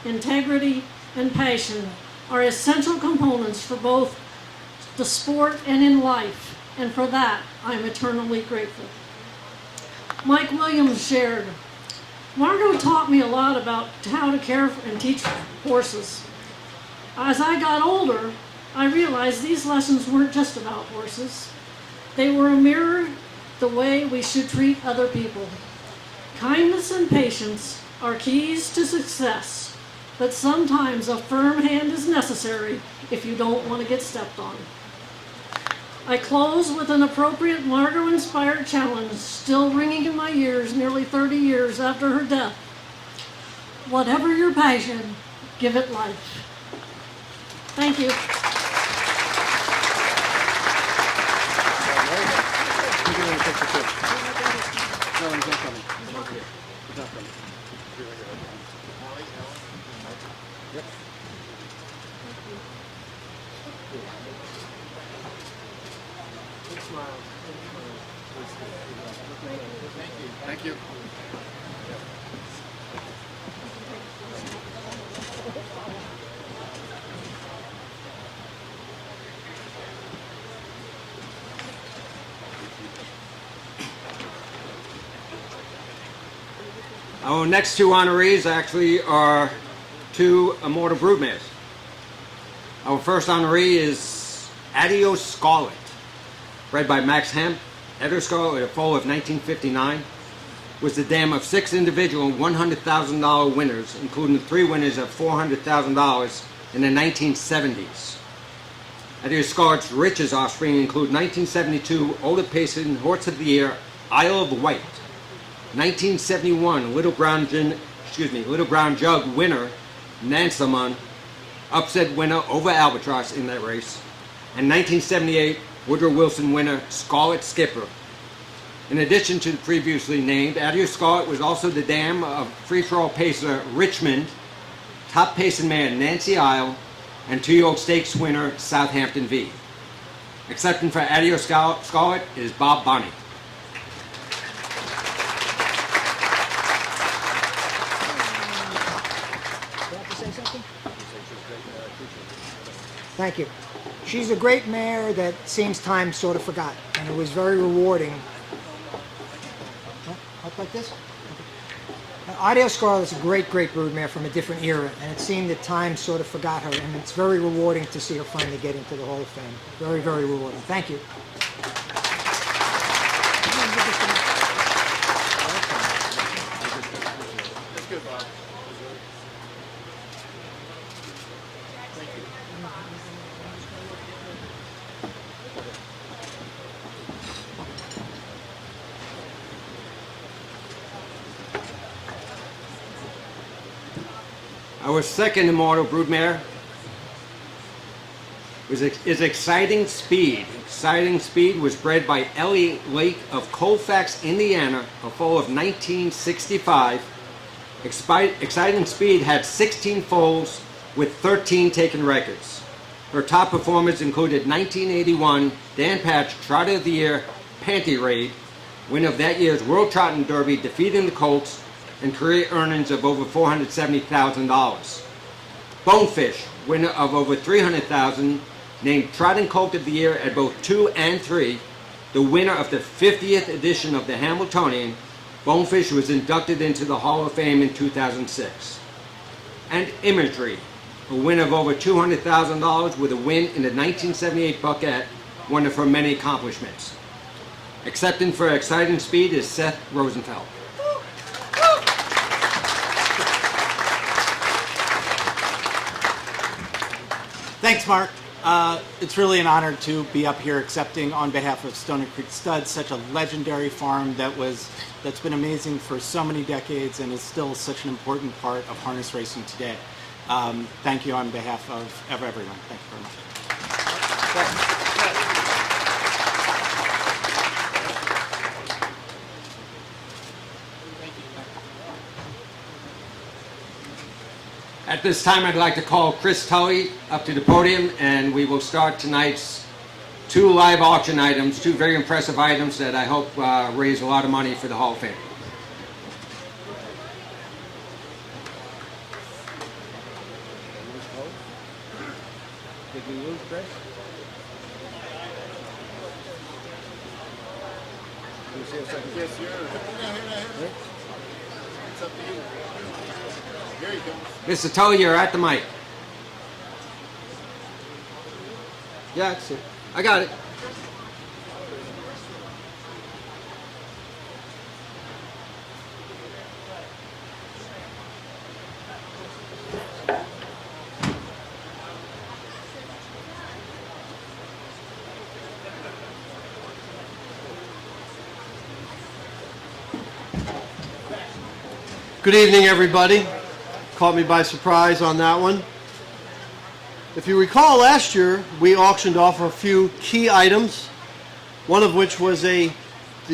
integrity, and passion are essential components for both the sport and in life, and for that, I'm eternally grateful. Mike Williams shared, Margot taught me a lot about how to care for and teach horses. As I got older, I realized these lessons weren't just about horses. They were a mirror the way we should treat other people. Kindness and patience are keys to success, but sometimes a firm hand is necessary if you don't want to get stepped on. I close with an appropriate Margot-inspired challenge still ringing in my ears nearly 30 years after her death. Whatever your passion, give it life. Thank you. Thank you. Our next two honorees actually are two Immortal Broodmares. Our first honoree is Adio Scarlet, bred by Max Hemp. Adio Scarlet, a foal of 1959, was the dam of 6 individual $100,000 winners, including 3 winners of $400,000 in the 1970s. Adio Scarlet's richest offspring include 1972 Older Payson Horse of the Year, Isle of Wight, 1971 Little Brown Jug winner, Nansamon, upset winner over Albatross in that race, and 1978 Woodrow Wilson winner, Scarlet Skipper. In addition to the previously named, Adio Scarlet was also the dam of free-for-all pacer Richmond, top pacing mare Nancy Isle, and 2-year-old stakes winner Southampton V. Accepting for Adio Scarlet is Bob Bonney. Thank you. She's a great mare that seems time sort of forgot, and it was very rewarding. Up like this? Okay. Adio Scarlet's a great broodmare from a different era, and it seemed that time sort of forgot her, and it's very rewarding to see her finally get into the Hall of Fame. Very, very rewarding. Thank you. That's good, Bob. Our second Immortal Broodmare is Exciting Speed. Exciting Speed was bred by Ellie Lake of Colfax, Indiana, a foal of 1965. Exciting Speed had 16 foals with 13 taken records. Her top performers included 1981 Dan Patch Trotter of the Year Panty Raid, winner of that year's World Trotting Derby, defeating the Colts, and career earnings of over $470,000. Bonefish, winner of over $300,000, named Trotting Colt of the Year at both 2 and 3, the winner of the 50th edition of the Hamiltonian. Bonefish was inducted into the Hall of Fame in 2006. And Imagery, a winner of over $200,000 with a win in the 1978 Buckette, one of her many accomplishments. Accepting for Exciting Speed is Seth Rosenfeld. Thanks, Mark. It's really an honor to be up here accepting on behalf of Stony Creek Stud, such a legendary farm that's been amazing for so many decades and is still such an important part of harness racing today. Thank you on behalf of everyone. Thank you very much. At this time, I'd like to call Chris Tully up to the podium, and we will start tonight's 2 live auction items, 2 very impressive items that I hope raise a lot of money for the Hall of Fame. Did we lose Chris? Can you see a second? Yes, sir. It's up to you. Here you go. Mr. Tully, you're at the mic. Yeah, that's it. I got it. Good evening, everybody. caught me by surprise on that one. If you recall, last year we auctioned off a few key items, one of which was the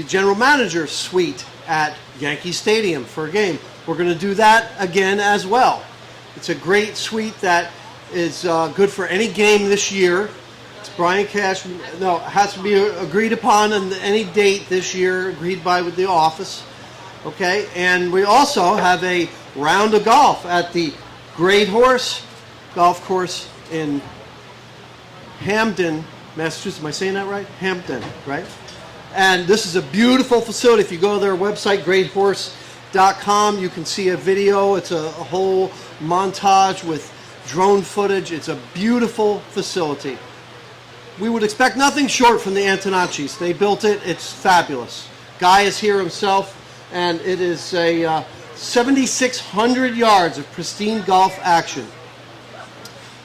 general manager suite at Yankee Stadium for a game. We're going to do that again as well. It's a great suite that is good for any game this year. It's Brian Cash. No, it has to be agreed upon on any date this year, agreed by with the office. Okay, and we also have a round of golf at the Great Horse Golf Course in Hampden, Massachusetts. Am I saying that right? Hampden, right? And this is a beautiful facility. If you go to their website, greathorse.com, you can see a video. It's a whole montage with drone footage. It's a beautiful facility. We would expect nothing short from the Antonaccis. They built it. It's fabulous. Guy is here himself, and it is a 7,600 yards of pristine golf action.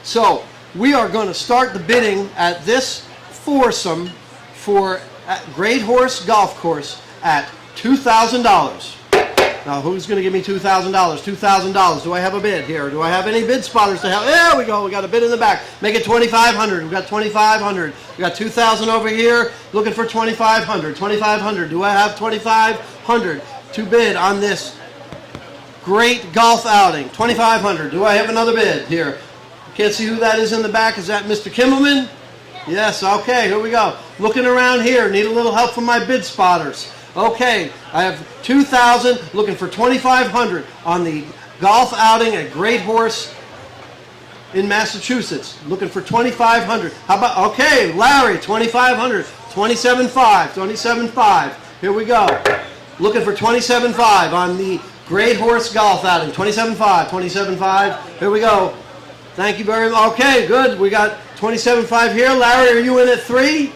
So we are going to start the bidding at this foursome for Great Horse Golf Course at $2,000. Now, who's going to give me $2,000? $2,000. Do I have a bid here? Do I have any bid spotters to help? There we go. We got a bid in the back. Make it $2,500. We got $2,500. We got $2,000 over here. Looking for $2,500. $2,500. Do I have $2,500 to bid on this great golf outing? $2,500. Do I have another bid here? Can't see who that is in the back. Is that Mr. Kimmelman? Yes, okay, here we go. Looking around here, need a little help from my bid spotters. Okay, I have $2,000, looking for $2,500 on the golf outing at Great Horse in Massachusetts. Looking for $2,500. How about, okay, Larry, $2,500. $27,500. $27,500. Here we go. Looking for $27,500 on the Great Horse golf outing. $27,500. $27,500. Here we go. Thank you very much. Okay, good. We got $27,500 here. Larry, are you in at 3?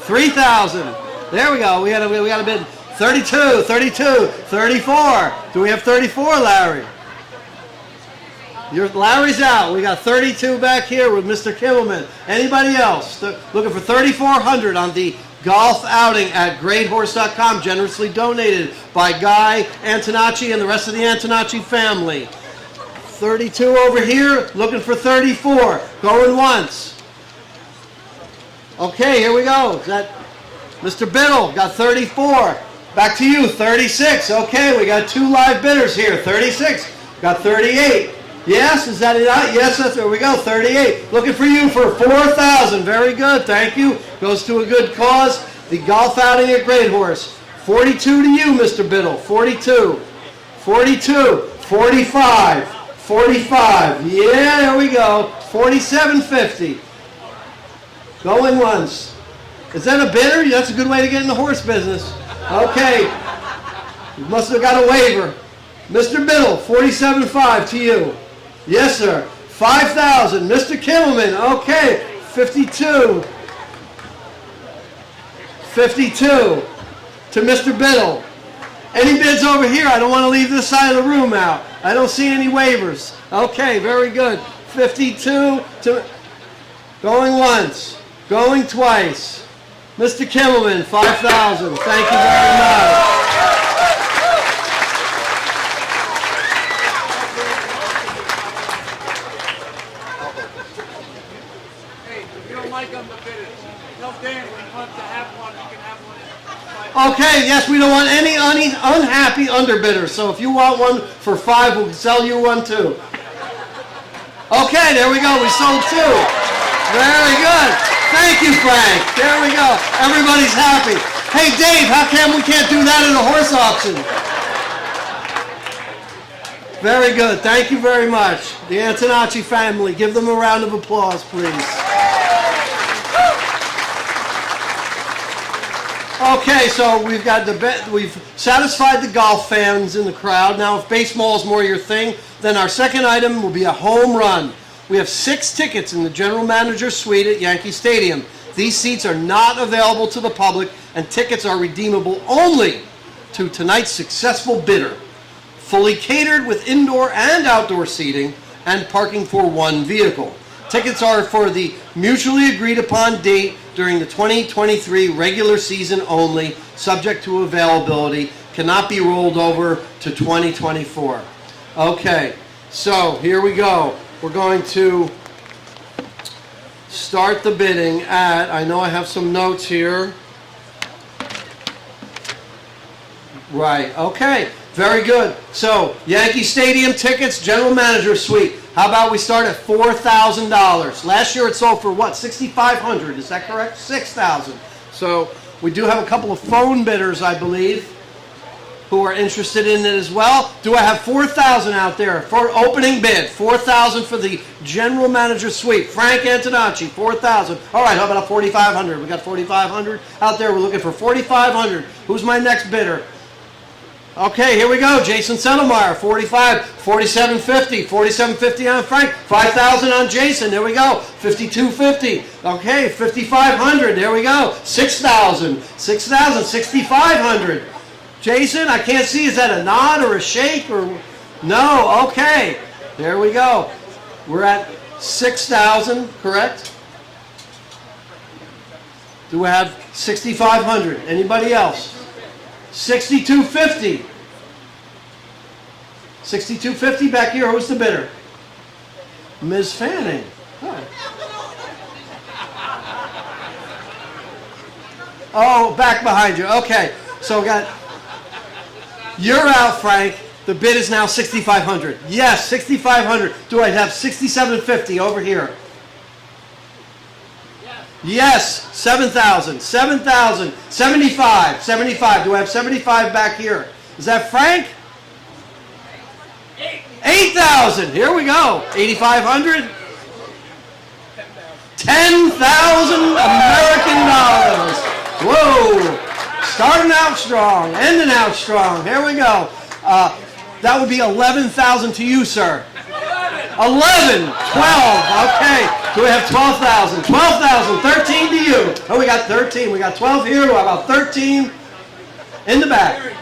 $3,000. There we go. We got a bid. 32, 32, 34. Do we have 34, Larry? Larry's out. We got 32 back here with Mr. Kimmelman. Anybody else? Looking for $3,400 on the golf outing at greathorse.com, generously donated by Guy Antonacci and the rest of the Antonacci family. 32 over here, looking for 34. Going once. Okay, here we go. Is that Mr. Biddle? Got 34. Back to you, 36. Okay, we got 2 live bidders here. 36. Got 38. Yes, is that it? Yes, there we go. 38. Looking for you for $4,000. Very good. Thank you. Goes to a good cause. The golf outing at Great Horse. 42 to you, Mr. Biddle. 42. 42. 45. 45. Yeah, there we go. $47.50. Going once. Is that a bidder? That's a good way to get in the horse business. Okay. You must have got a waiver. Mr. Biddle, $47.5 to you. Yes, sir. $5,000. Mr. Kimmelman. Okay. 52. 52 to Mr. Biddle. Any bids over here? I don't want to leave this side of the room out. I don't see any waivers. Okay, very good. 52 to... Going once. Going twice. Mr. Kimmelman, $5,000. Thank you very much. Okay, yes, we don't want any unhappy underbidders. So if you want one for $5, we'll sell you one too. Okay, there we go. We sold 2. Very good. Thank you, Frank. There we go. Everybody's happy. Hey, Dave, how come we can't do that at a horse auction? Very good. Thank you very much. The Antonacci family. Give them a round of applause, please. Okay, so we've satisfied the golf fans in the crowd. Now, if baseball is more your thing, then our second item will be a home run. We have 6 tickets in the general manager's suite at Yankee Stadium. These seats are not available to the public, and tickets are redeemable only to tonight's successful bidder. Fully catered with indoor and outdoor seating and parking for 1 vehicle. Tickets are for the mutually agreed upon date during the 2023 regular season only, subject to availability, cannot be rolled over to 2024. Okay, so here we go. We're going to start the bidding at, I know I have some notes here. Right, okay, very good. So, Yankee Stadium tickets, general manager suite. How about we start at $4,000? Last year it sold for what, $6,500, is that correct? $6,000. So, we do have a couple of phone bidders, I believe, who are interested in it as well. Do I have 4,000 out there for opening bid? 4,000 for the general manager suite. Frank Antonacci, 4,000. All right, how about a 4,500? We got 4,500 out there. We're looking for 4,500. Who's my next bidder? Okay, here we go. Jason Settlemeyer, 45, 4750, 4750 on Frank, 5,000 on Jason. There we go. 5250. Okay, 5,500. There we go. 6,000, 6,000, 6,500. Jason, I can't see. Is that a nod or a shake or no? Okay, there we go. We're at 6,000, correct? Do we have 6,500? Anybody else? 6,250. 6,250 back here. Who's the bidder? Ms. Fanning. Oh, back behind you. Okay. So we got, you're out, Frank. The bid is now 6,500. Yes, 6,500. Do I have 6,750 over here? Yes, 7,000, 7,000, 75, 75. Do I have 75 back here? Is that Frank? 8,000. Here we go. 8,500. 10,000 American dollars. Whoa. Starting out strong, ending out strong. Here we go. That would be 11,000 to you, sir. 11, 12, okay. Do we have 12,000? 12,000, 13 to you. Oh, we got 13. We got 12 here. How about 13 in the back?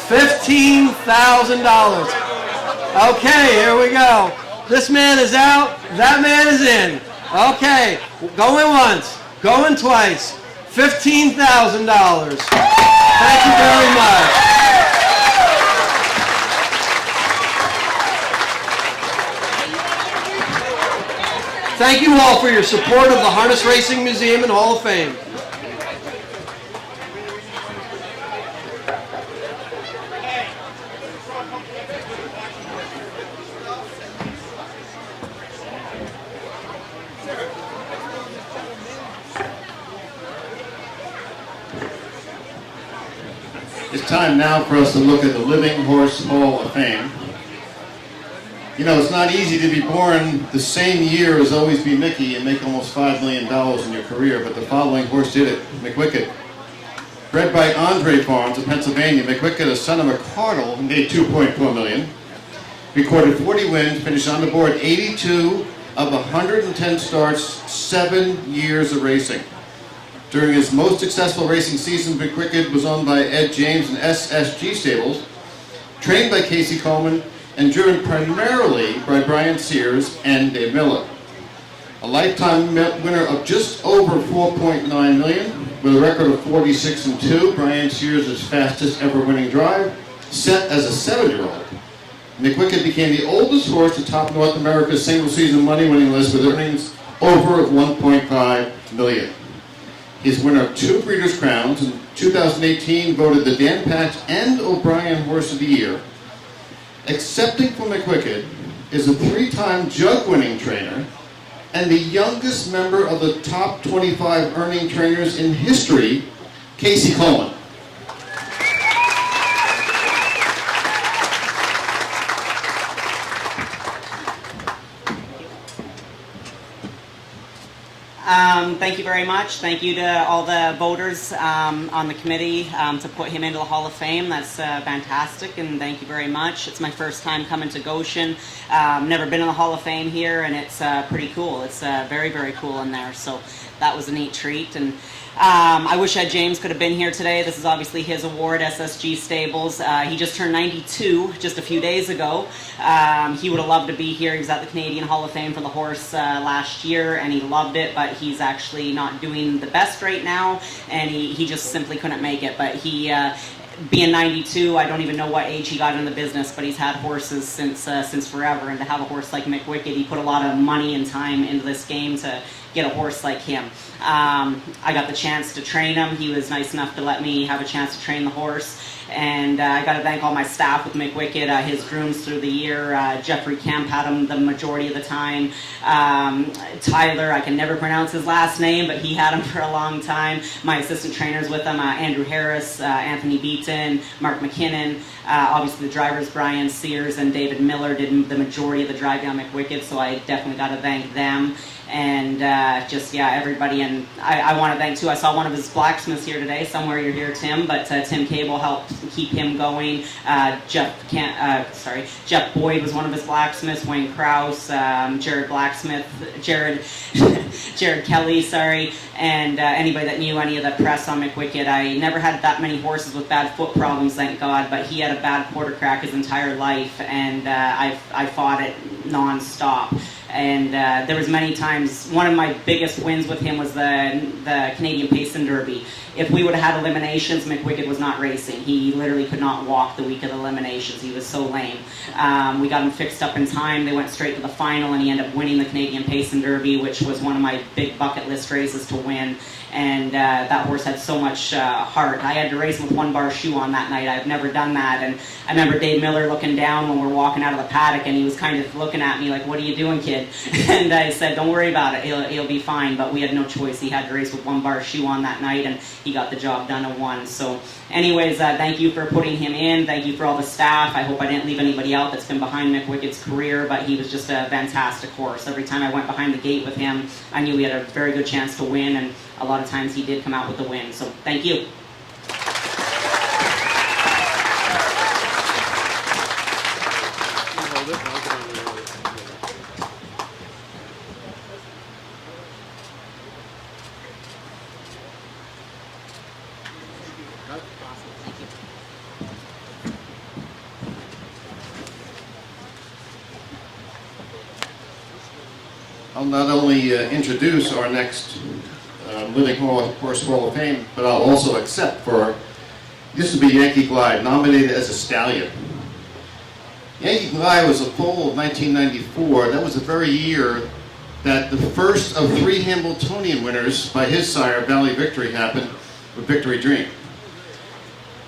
$15,000. Okay, here we go. This man is out. That man is in. Okay, going once, going twice. $15,000. Thank you very much. Thank you all for your support of the Harness Racing Museum and Hall of Fame. It's time now for us to look at the Living Horse Hall of Fame. You know, it's not easy to be born the same year as Always Be Mickey and make almost $5 million in your career, but the following horse did it. McWicked. Bred by Andre Farms of Pennsylvania, McWicked, a son of a cardinal, made $2.4 million. Recorded 40 wins, finished on the board 82 of 110 starts, 7 years of racing. During his most successful racing season, McWicked was owned by Ed James and SSG Stables, trained by Casey Coleman, and driven primarily by Brian Sears and Dave Miller. A lifetime winner of just over $4.9 million, with a record of 46-2, Brian Sears' fastest ever winning drive, set as a 7-year-old. McWicked became the oldest horse to top North America's single-season money-winning list with earnings over $1.5 million. He's winner of 2 Breeders' Crowns. In 2018, voted the Dan Patch and O'Brien Horse of the Year. Accepting for McWicked is a 3-time jug-winning trainer and the youngest member of the top 25 earning trainers in history, Casey Coleman. Thank you very much. Thank you to all the voters on the committee to put him into the Hall of Fame. That's fantastic, and thank you very much. It's my first time coming to Goshen. Never been in the Hall of Fame here, and it's pretty cool. It's very, very cool in there, so that was a neat treat. And I wish Ed James could have been here today. This is obviously his award, SSG Stables. He just turned 92 just a few days ago. He would have loved to be here. He was at the Canadian Hall of Fame for the horse last year, and he loved it, but but he's actually not doing the best right now, and he just simply couldn't make it. But he, being 92, I don't even know what age he got in the business, but he's had horses since forever. And to have a horse like McWicked, he put a lot of money and time into this game to get a horse like him. I got the chance to train him. He was nice enough to let me have a chance to train the horse. And I got to thank all my staff with McWicked, his grooms through the year. Jeffrey Kemp had him the majority of the time. Tyler, I can never pronounce his last name, but he had him for a long time. My assistant trainers with him, Andrew Harris, Anthony Beaton, Mark McKinnon. Obviously the drivers, Brian Sears and David Miller, did the majority of the drive down McWicked, so I definitely got to thank them. And everybody. And I want to thank, too, I saw one of his blacksmiths here today. Somewhere you're here, Tim, but Tim Cable helped keep him going. Jeff Boyd was one of his blacksmiths. Wayne Krause, Jared Kelly, sorry. And anybody that knew any of the press on McWicked. I never had that many horses with bad foot problems, thank God, but he had a bad quarter crack his entire life, and I fought it non-stop. And there was many times, one of my biggest wins with him was the Canadian Payson Derby. If we would have had eliminations, McWicked was not racing. He literally could not walk the week of the eliminations. He was so lame. We got him fixed up in time. They went straight to the final, and he ended up winning the Canadian Payson Derby, which was one of my big bucket list races to win. And that horse had so much heart. I had to race with one bar shoe on that night. I've never done that. And I remember Dave Miller looking down when we were walking out of the paddock, and he was kind of looking at me like, "What are you doing, kid?" And I said, "Don't worry about it. He'll be fine." But we had no choice. He had to race with one bar shoe on that night, and he got the job done and won. So anyways, thank you for putting him in. Thank you for all the staff. I hope I didn't leave anybody out that's been behind McWicked's career, but he was just a fantastic horse. Every time I went behind the gate with him, I knew we had a very good chance to win, and a lot of times he did come out with the win. So thank you. I'll not only introduce our next Living Horse Hall of Fame, but I'll also accept for, this would be Yankee Glide, nominated as a Stallion. Yankee Glide was a foal of 1994. That was the very year that the first of 3 Hambletonian winners by his sire, Valley Victory, happened with Victory Dream.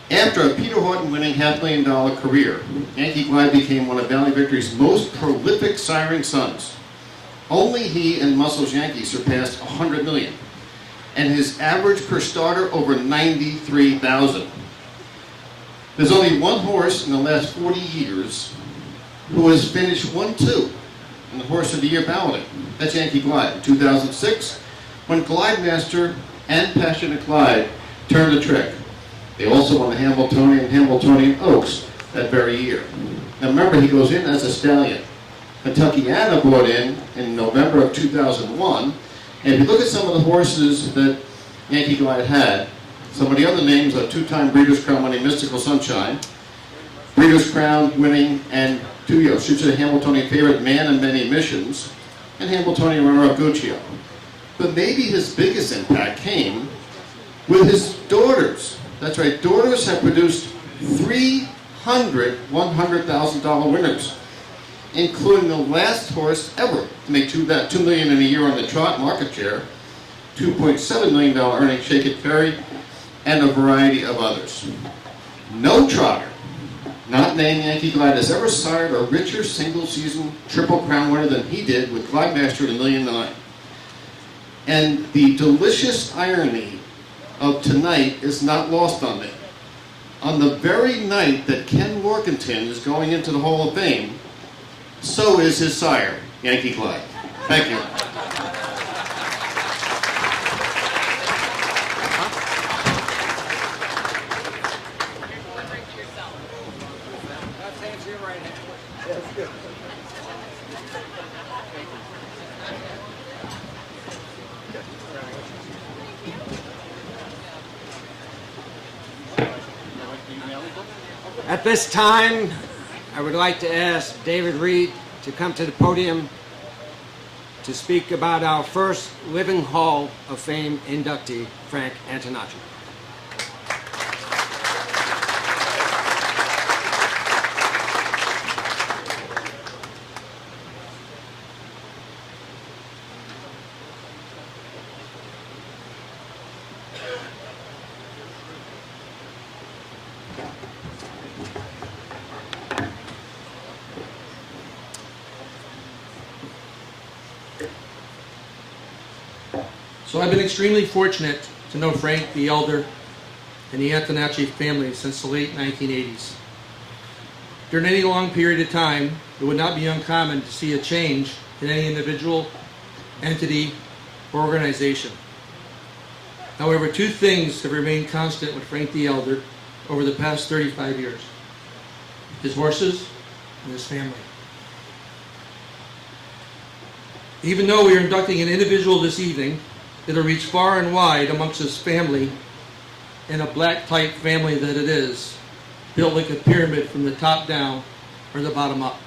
After a Peter Horton winning $500,000 career, Yankee Glide became one of Valley Victory's most prolific siring sons. Only he and Muscles Yankee surpassed 100 million, and his average per starter over 93,000. There's only one horse in the last 40 years who has finished 1-2 in the Horse of the Year balloting. That's Yankee Glide in 2006, when Glide Master and Passionate Glide turned the trick. They also won the Hambletonian and Hambletonian Oaks that very year. Now remember, he goes in as a Stallion. Kentuckiana brought in November of 2001. And if you look at some of the horses that Yankee Glide had, some of the other names are 2-time Breeders' Crown winning Mystical Sunshine, Breeders' Crown winning, and 2 years, should say Hambletonian favorite Man and Many Missions, and Hambletonian runner-up Guccio. But maybe his biggest impact came with his daughters. That's right, daughters have produced 300 $100,000 winners, including the last horse ever to make $2 million in a year on the trot market share, $2.7 million earning Shake It Ferry, and a variety of others. No trotter, not named Yankee Glide, has ever sired a richer single-season Triple Crown winner than he did with Glide Master at $1.9 million. And the delicious irony of tonight is not lost on me. On the very night that Ken Warkentin is going into the Hall of Fame, so is his sire, Yankee Glide. Thank you. At this time, I would like to ask David Reed to come to the podium to speak about our first living Hall of Fame inductee, Frank Antonacci. So I've been extremely fortunate to know Frank the Elder and the Antonacci family since the late 1980s. During any long period of time, it would not be uncommon to see a change in any individual, entity, or organization. However, two things have remained constant with Frank the Elder over the past 35 years: his horses and his family. Even though we are inducting an individual this evening, it'll reach far and wide amongst his family, and a black type family that it is, built like a pyramid from the top down or the bottom up.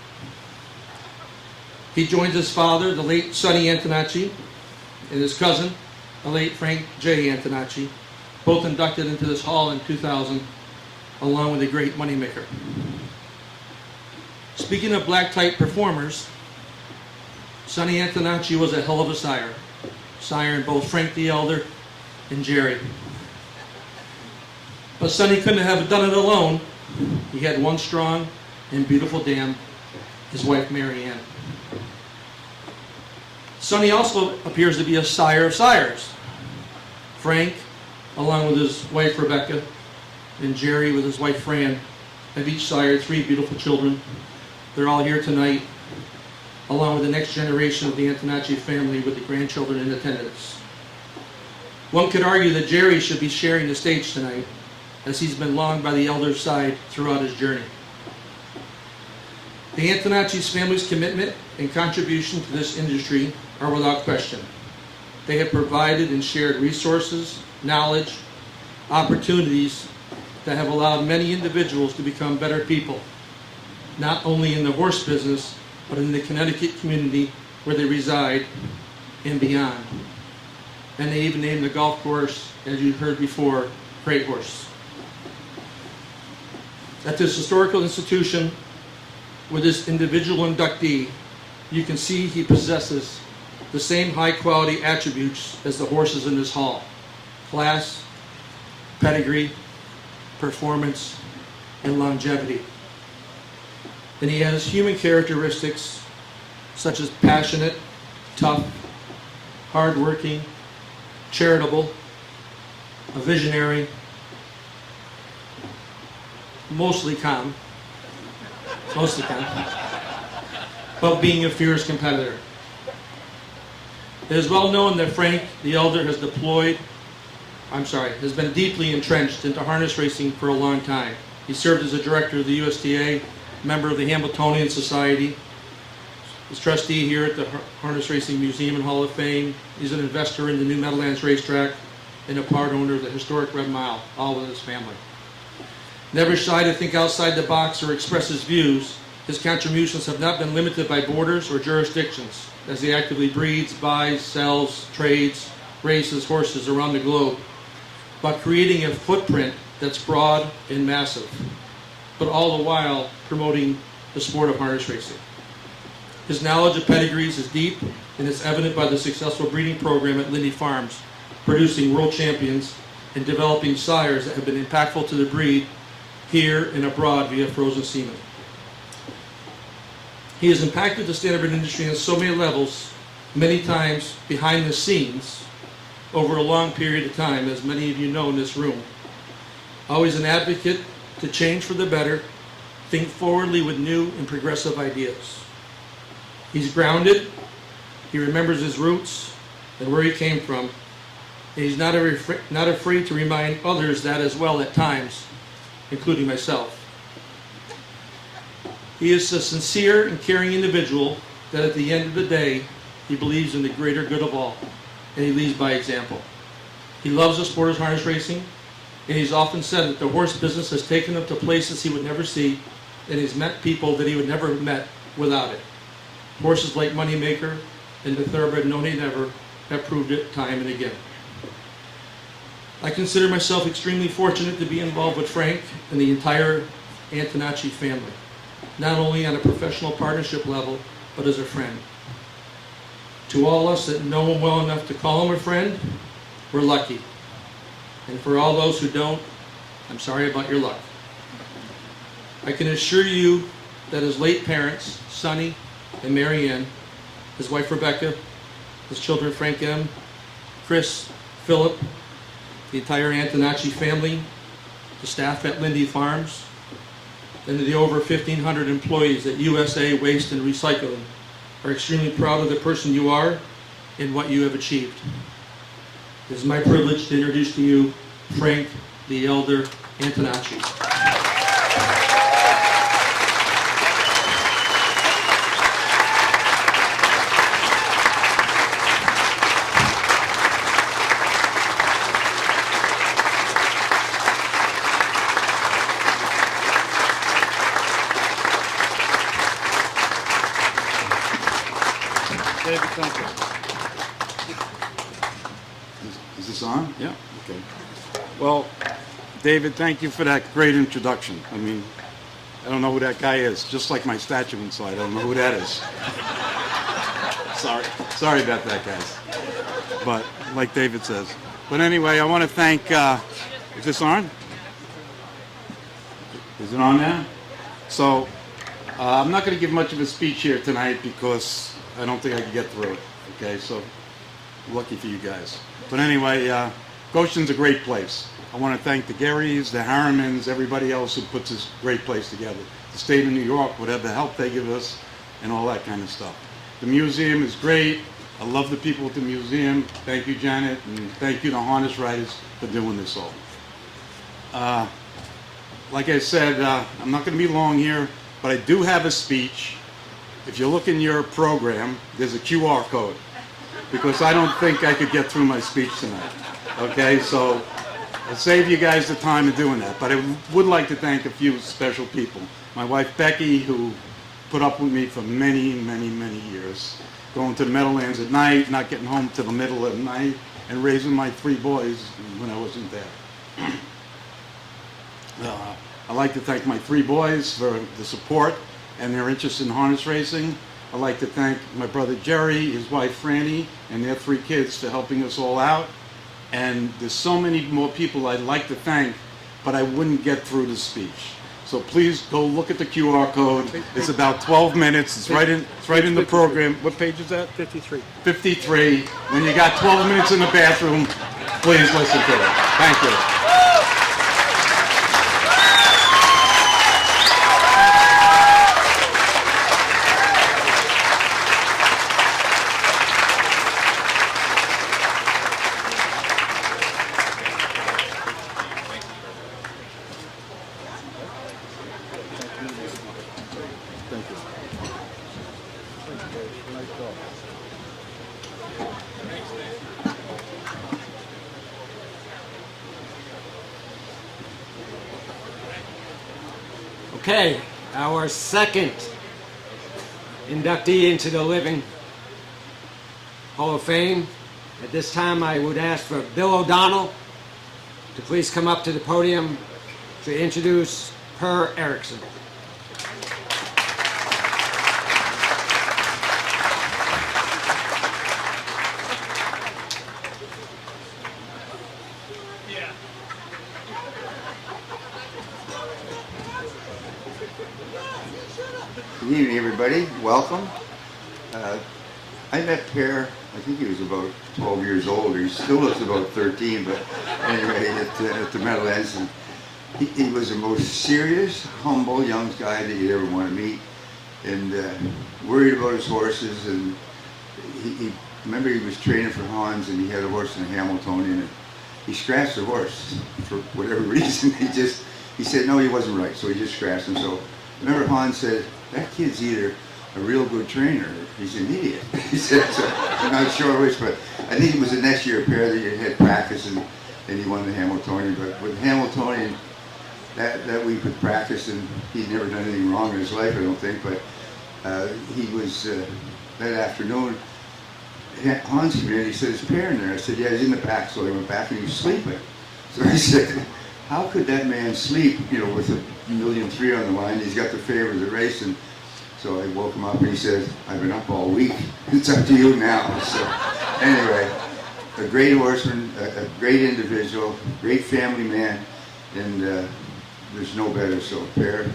He joins his father, the late Sonny Antonacci, and his cousin, the late Frank J. Antonacci, both inducted into this hall in 2000, along with a great moneymaker. Speaking of black type performers, Sonny Antonacci was a hell of a sire in both Frank the Elder and Jerry. But Sonny couldn't have done it alone. He had one strong and beautiful dam, his wife Mary Ann. Sonny also appears to be a sire of sires. Frank, along with his wife Rebecca, and Jerry with his wife Fran, have each sired 3 beautiful children. They're all here tonight, along with the next generation of the Antonacci family with the grandchildren in attendance. One could argue that Jerry should be sharing the stage tonight, as he's been long by the Elder's side throughout his journey. The Antonacci's family's commitment and contribution to this industry are without question. They have provided and shared resources, knowledge, opportunities that have allowed many individuals to become better people, not only in the horse business, but in the Connecticut community where they reside and beyond. And they even named the golf course, as you heard before, Great Horse. At this historical institution, with this individual inductee, you can see he possesses the same high quality attributes as the horses in this hall: class, pedigree, performance, and longevity. And he has human characteristics such as passionate, tough, hardworking, charitable, a visionary, mostly calm, but being a fierce competitor. It is well known that Frank the Elder has been deeply entrenched into harness racing for a long time. He served as a director of the USTA, member of the Hamiltonian Society, is trustee here at the Harness Racing Museum and Hall of Fame. He's an investor in the new Meadowlands Racetrack and a part owner of the historic Red Mile, all with his family. Never shy to think outside the box or express his views, his contributions have not been limited by borders or jurisdictions, as he actively breeds, buys, sells, trades, races horses around the globe, but creating a footprint that's broad and massive, but all the while promoting the sport of harness racing. His knowledge of pedigrees is deep, and it's evident by the successful breeding program at Lindy Farms, producing world champions and developing sires that have been impactful to the breed here and abroad via frozen semen. He has impacted the standardbred industry on so many levels, many times behind the scenes, over a long period of time, as many of you know in this room. Always an advocate to change for the better, think forwardly with new and progressive ideas. He's grounded, he remembers his roots and where he came from, and he's not afraid to remind others that as well at times, including myself. He is a sincere and caring individual that at the end of the day, he believes in the greater good of all, and he leads by example. He loves the sport of harness racing, and he's often said that the horse business has taken him to places he would never see, and he's met people that he would never have met without it. Horses like Moneymaker and the thoroughbred no nay never have proved it time and again. I consider myself extremely fortunate to be involved with Frank and the entire Antonacci family, not only on a professional partnership level, but as a friend. To all us that know him well enough to call him a friend, we're lucky. And for all those who don't, I'm sorry about your luck. I can assure you that his late parents, Sonny and Mary Ann, his wife Rebecca, his children Frank M., Chris, Philip, the entire Antonacci family, the staff at Lindy Farms, and the over 1,500 employees at USA Waste and Recycling are extremely proud of the person you are and what you have achieved. It is my privilege to introduce to you Frank, the elder Antonacci. David, thank you. Is this on? Yeah, okay. Well, David, thank you for that great introduction. I mean, I don't know who that guy is, just like my statue inside. I don't know who that is. Sorry about that, guys. But like David says. But anyway, I want to thank, is this on? Is it on now? So, I'm not going to give much of a speech here tonight because I don't think I can get through it. Okay, so lucky for you guys. But anyway, Goshen's a great place. I want to thank the Garys, the Harrimans, everybody else who puts this great place together. The state of New York, whatever help they give us, and all that kind of stuff. The museum is great. I love the people at the museum. Thank you, Janet, and thank you to Harness Riders for doing this all. Like I said, I'm not going to be long here, but I do have a speech. If you look in your program, there's a QR code, because I don't think I could get through my speech tonight. Okay, so I'll save you guys the time of doing that. But I would like to thank a few special people. My wife, Becky, who put up with me for many, many, many years. Going to the Meadowlands at night, not getting home till the middle of the night, and raising my 3 boys when I wasn't there. I'd like to thank my 3 boys for the support and their interest in harness racing. I'd like to thank my brother Jerry, his wife Franny, and their 3 kids for helping us all out. And there's so many more people I'd like to thank, but I wouldn't get through the speech. So please go look at the QR code. It's about 12 minutes. It's right in the program. What page is that? 53. 53. When you got 12 minutes in the bathroom, please listen to it. Thank you. Okay, our second inductee into the Living Hall of Fame. At this time, I would ask for Bill O'Donnell to please come up to the podium to introduce Per Erickson. Good evening, everybody. Welcome. I met Per, I think he was about 12 years old. He still looks about 13, but anyway, at the Meadowlands. And he was the most serious, humble young guy that you'd ever want to meet, and worried about his horses. And he remember he was training for Hans, and he had a horse in a Hamiltonian, and he scratched the horse for whatever reason. He said no, he wasn't right, so he just scratched him. So remember Hans said, that kid's either a real good trainer or he's an idiot. He said, so I'm not sure which, but I think it was the next year Per that you had practice and he won the Hamiltonian. But with Hamiltonian, that week with practice, and he'd never done anything wrong in his life, I don't think, but he was, that afternoon, Hans came in and he said, "Is Per in there?" I said, "Yeah, he's in the back." So I went back and he was sleeping. So I said, "How could that man sleep, with $1.3 million on the line? He's got the favor of the race." And so I woke him up and he said, "I've been up all week. It's up to you now." So anyway, a great horseman, a great individual, great family man, and there's no better. So Per,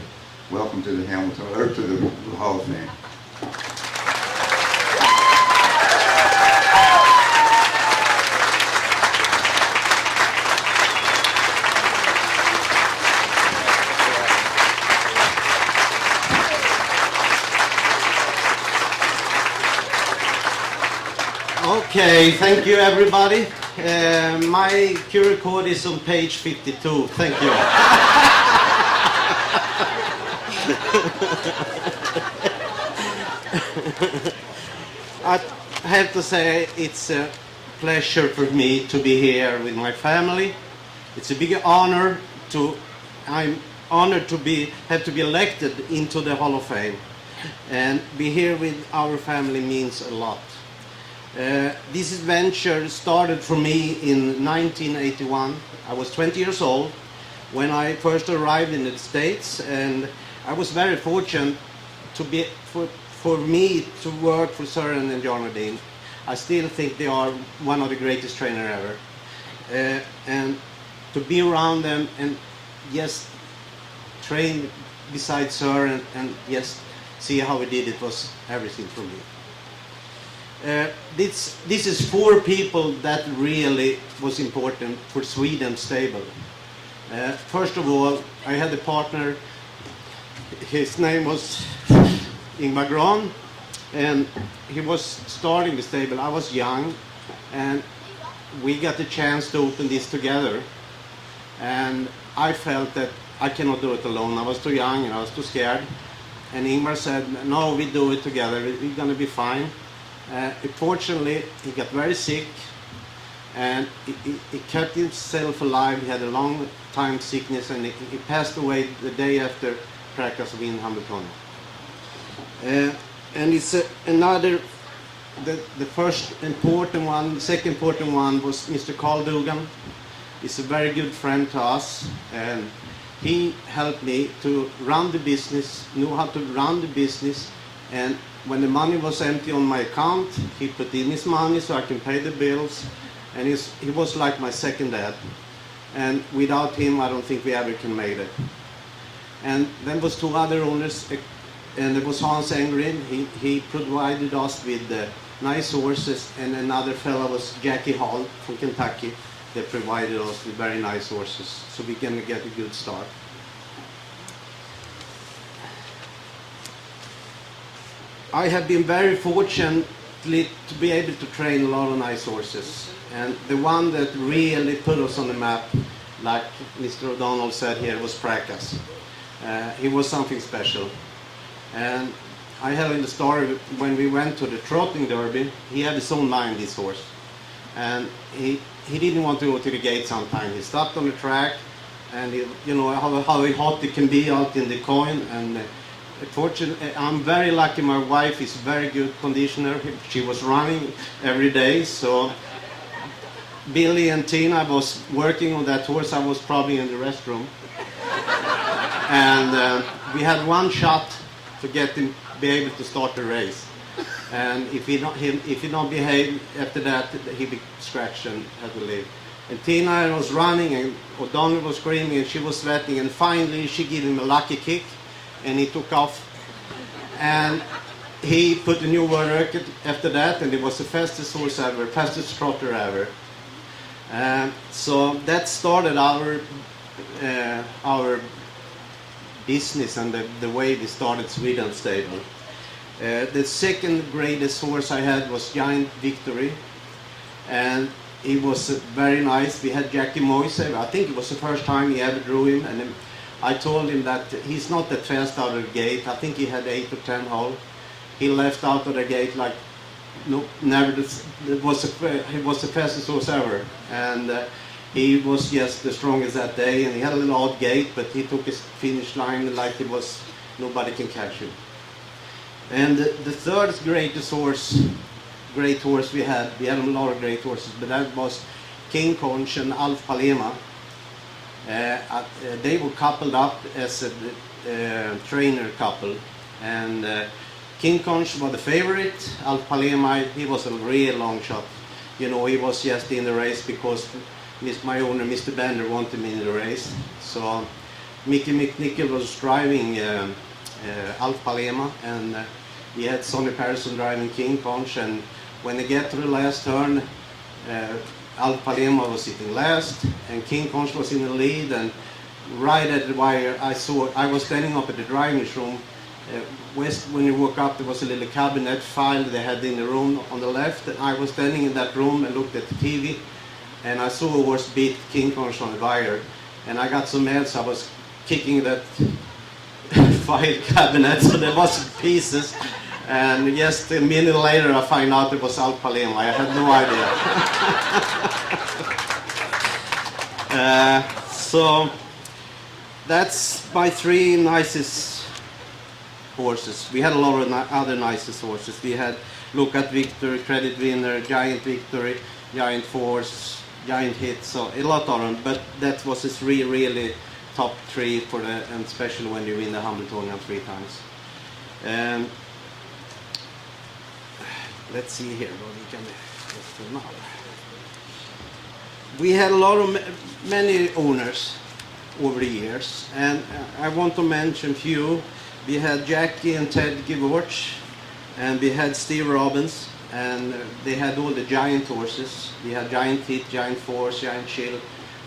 welcome to the Hamilton, or to the Hall of Fame. Okay, thank you everybody. My QR code is on page 52. Thank you. I have to say it's a pleasure for me to be here with my family. It's a big honor I'm honored to have to be elected into the Hall of Fame, and be here with our family means a lot. This adventure started for me in 1981. I was 20 years old when I first arrived in the States, and I was very fortunate for me to work for Søren and Jarnadine. I still think they are one of the greatest trainers ever. And to be around them and just train beside Søren and just see how he did it was everything for me. This is 4 people that really was important for Sweden stable. First of all, I had a partner. His name was Ingvar Gran, and he was starting the stable. I was young, and we got the chance to open this together. And I felt that I cannot do it alone. I was too young and I was too scared. And Ingvar said, "No, we do it together. We're going to be fine." Fortunately, he got very sick, and he kept himself alive. He had a long time sickness, and he passed away the day after practice in Hamilton. And it's the first important one. The second important one was Mr. Carl Dugan. He's a very good friend to us, and he helped me to run the business, knew how to run the business, and when the money was empty on my account, he put in his money so I can pay the bills, and he was like my second dad. And without him, I don't think we ever can make it. And then was 2 other owners, and there was Hans Engren. He provided us with nice horses, and another fellow was Jackie Hall from Kentucky. They provided us with very nice horses, so we can get a good start. I have been very fortunate to be able to train a lot of nice horses. And the one that really put us on the map, like Mr. O'Donnell said here, was Prakas. He was something special. And I have in the story, when we went to the trotting derby, he had his own mind, this horse. And he didn't want to go to the gate sometime. He stopped on the track, and you know how hot it can be out in the coin. And fortunately, I'm very lucky. My wife is a very good conditioner. She was running every day. So Billy and Tina was working on that horse. I was probably in the restroom. And we had one shot to get him be able to start the race. And if he don't behave after that, he'd be scratched and had to leave. And Tina was running, and O'Donnell was screaming, and she was sweating. And finally, she gave him a lucky kick, and he took off. And he put a new world record after that, and it was the fastest horse ever, fastest trotter ever. So that started our business and the way we started Sweden stable. The second greatest horse I had was Giant Victory, and he was very nice. We had Jackie Moise. I think it was the first time he ever drew him, and I told him that he's not that fast out of the gate. I think he had 8 or 10 hole. He left out of the gate like never. He was the fastest horse ever, and he was just the strongest that day. And he had a little odd gait, but he took his finish line like it was nobody can catch him. And the third greatest horse great horse we had. We had a lot of great horses, but that was King Conch and Alf Palema. They were coupled up as a trainer couple, and King Conch was the favorite. Alf Palema, he was a real long shot. You know, he was just in the race because my owner, Mr. Bender, wanted me in the race. So Mickey McNichol was driving Alf Palema, and we had Sonny Persson driving King Conch. And when they get to the last turn, Alf Palema was sitting last, and King Conch was in the lead. And right at the wire, I was standing up at the driving room. When you woke up, there was a little cabinet file they had in the room on the left. And I was standing in that room and looked at the TV, and I saw a horse beat King Conch on the wire. And I got so mad, so I was kicking that file cabinet, so there was pieces. And just a minute later, I find out it was Alf Palema. I had no idea. So that's my three nicest horses. We had a lot of other nicest horses. We had Look at Victory, Credit Winner, Giant Victory, Giant Force, Giant Hit, so a lot of them. But that was the three really top three for the, and especially when you win the Hambletonian 3 times. Let's see here what we can do now. We had a lot of many owners over the years, and I want to mention a few. We had Jackie and Ted Givorch, and we had Steve Robbins, and they had all the giant horses. We had Giant Hit, Giant Force, Giant Chill,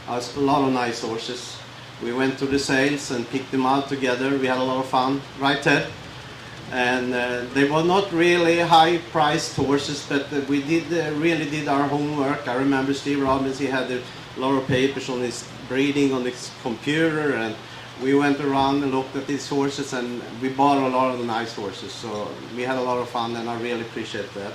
a lot of nice horses. We went to the sales and picked them out together. We had a lot of fun, right, Ted? And they were not really high-priced horses, but we really did our homework. I remember Steve Robbins, he had a lot of papers on his breeding on his computer, and we went around and looked at these horses, and we bought a lot of the nice horses. So we had a lot of fun, and I really appreciate that.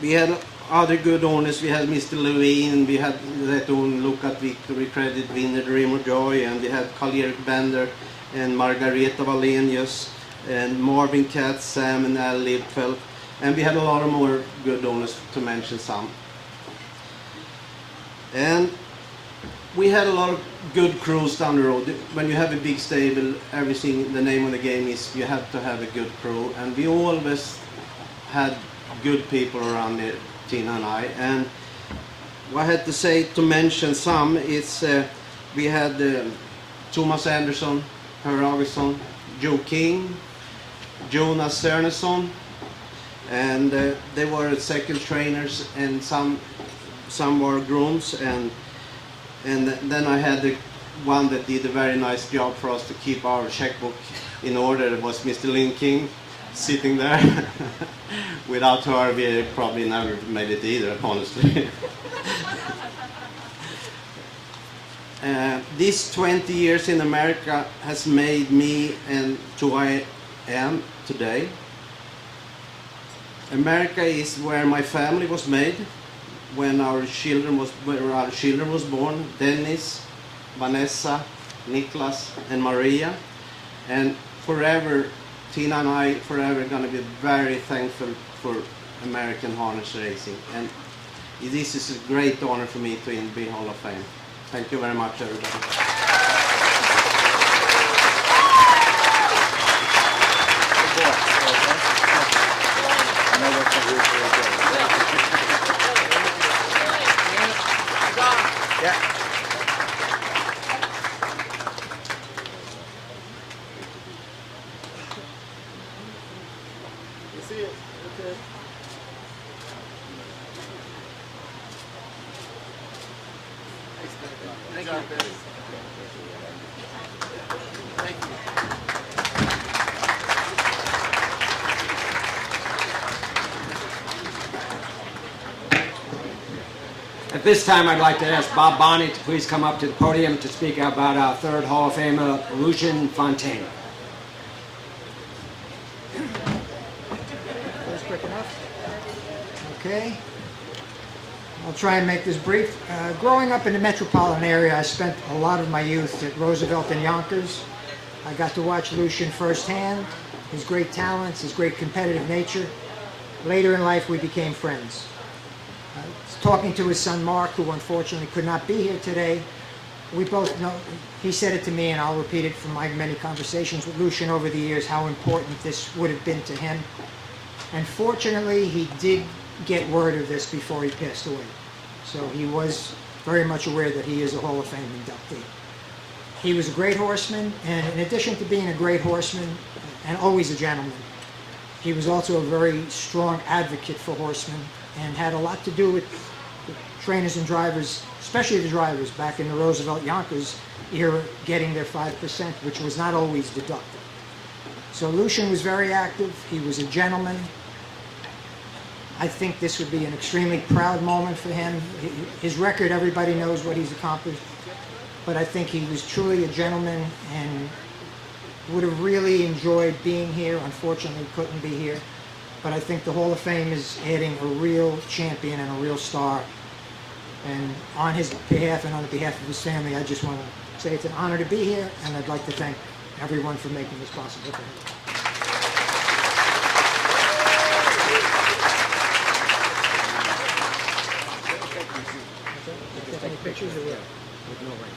We had other good owners. We had Mr. Levine, we had that own Look at Victory, Credit Winner, Dream of Joy, and we had Karl-Erik Bender and Margareta Wallenius and Marvin Katz, Sam and Al Liebfeld, and we had a lot of more good owners, to mention some. And we had a lot of good crews down the road. When you have a big stable, everything, the name of the game is you have to have a good crew, and we always had good people around there, Tina and I. And what I had to say, to mention some, is we had Thomas Anderson, Per Augustsson, Joe King, Jonas Cernesson, and they were second trainers, and some were grooms, and then I had the one that did a very nice job for us to keep our checkbook in order. It was Mr. Lynn King, sitting there. Without her, we probably never made it either, honestly. These 20 years in America has made me and to I am today. America is where my family was made, when our children was born. Dennis, Vanessa, Niklas, and Maria, and forever, Tina and I forever going to be very thankful for American harness racing, and this is a great honor for me to be Hall of Fame. Thank you very much, everybody. At this time, I'd like to ask Bob Bonney to please come up to the podium to speak about our third Hall of Famer, Lucian Fontaine. That's quick enough. Okay. I'll try and make this brief. Growing up in the metropolitan area, I spent a lot of my youth at Roosevelt and Yonkers. I got to watch Lucian firsthand, his great talents, his great competitive nature. Later in life, we became friends. Talking to his son Mark, who unfortunately could not be here today, we both know, he said it to me, and I'll repeat it from my many conversations with Lucian over the years, how important this would have been to him. And fortunately, he did get word of this before he passed away. So he was very much aware that he is a Hall of Fame inductee. He was a great horseman, and in addition to being a great horseman and always a gentleman, he was also a very strong advocate for horsemen and had a lot to do with the trainers and drivers, especially the drivers back in the Roosevelt Yonkers era, getting their 5%, which was not always deducted. So Lucian was very active. He was a gentleman. I think this would be an extremely proud moment for him. His record, everybody knows what he's accomplished, but I think he was truly a gentleman and would have really enjoyed being here. Unfortunately, couldn't be here. But I think the Hall of Fame is adding a real champion and a real star. And on his behalf and on the behalf of his family, I just want to say it's an honor to be here, and I'd like to thank everyone for making this possible for him. Any pictures or what? With no rain.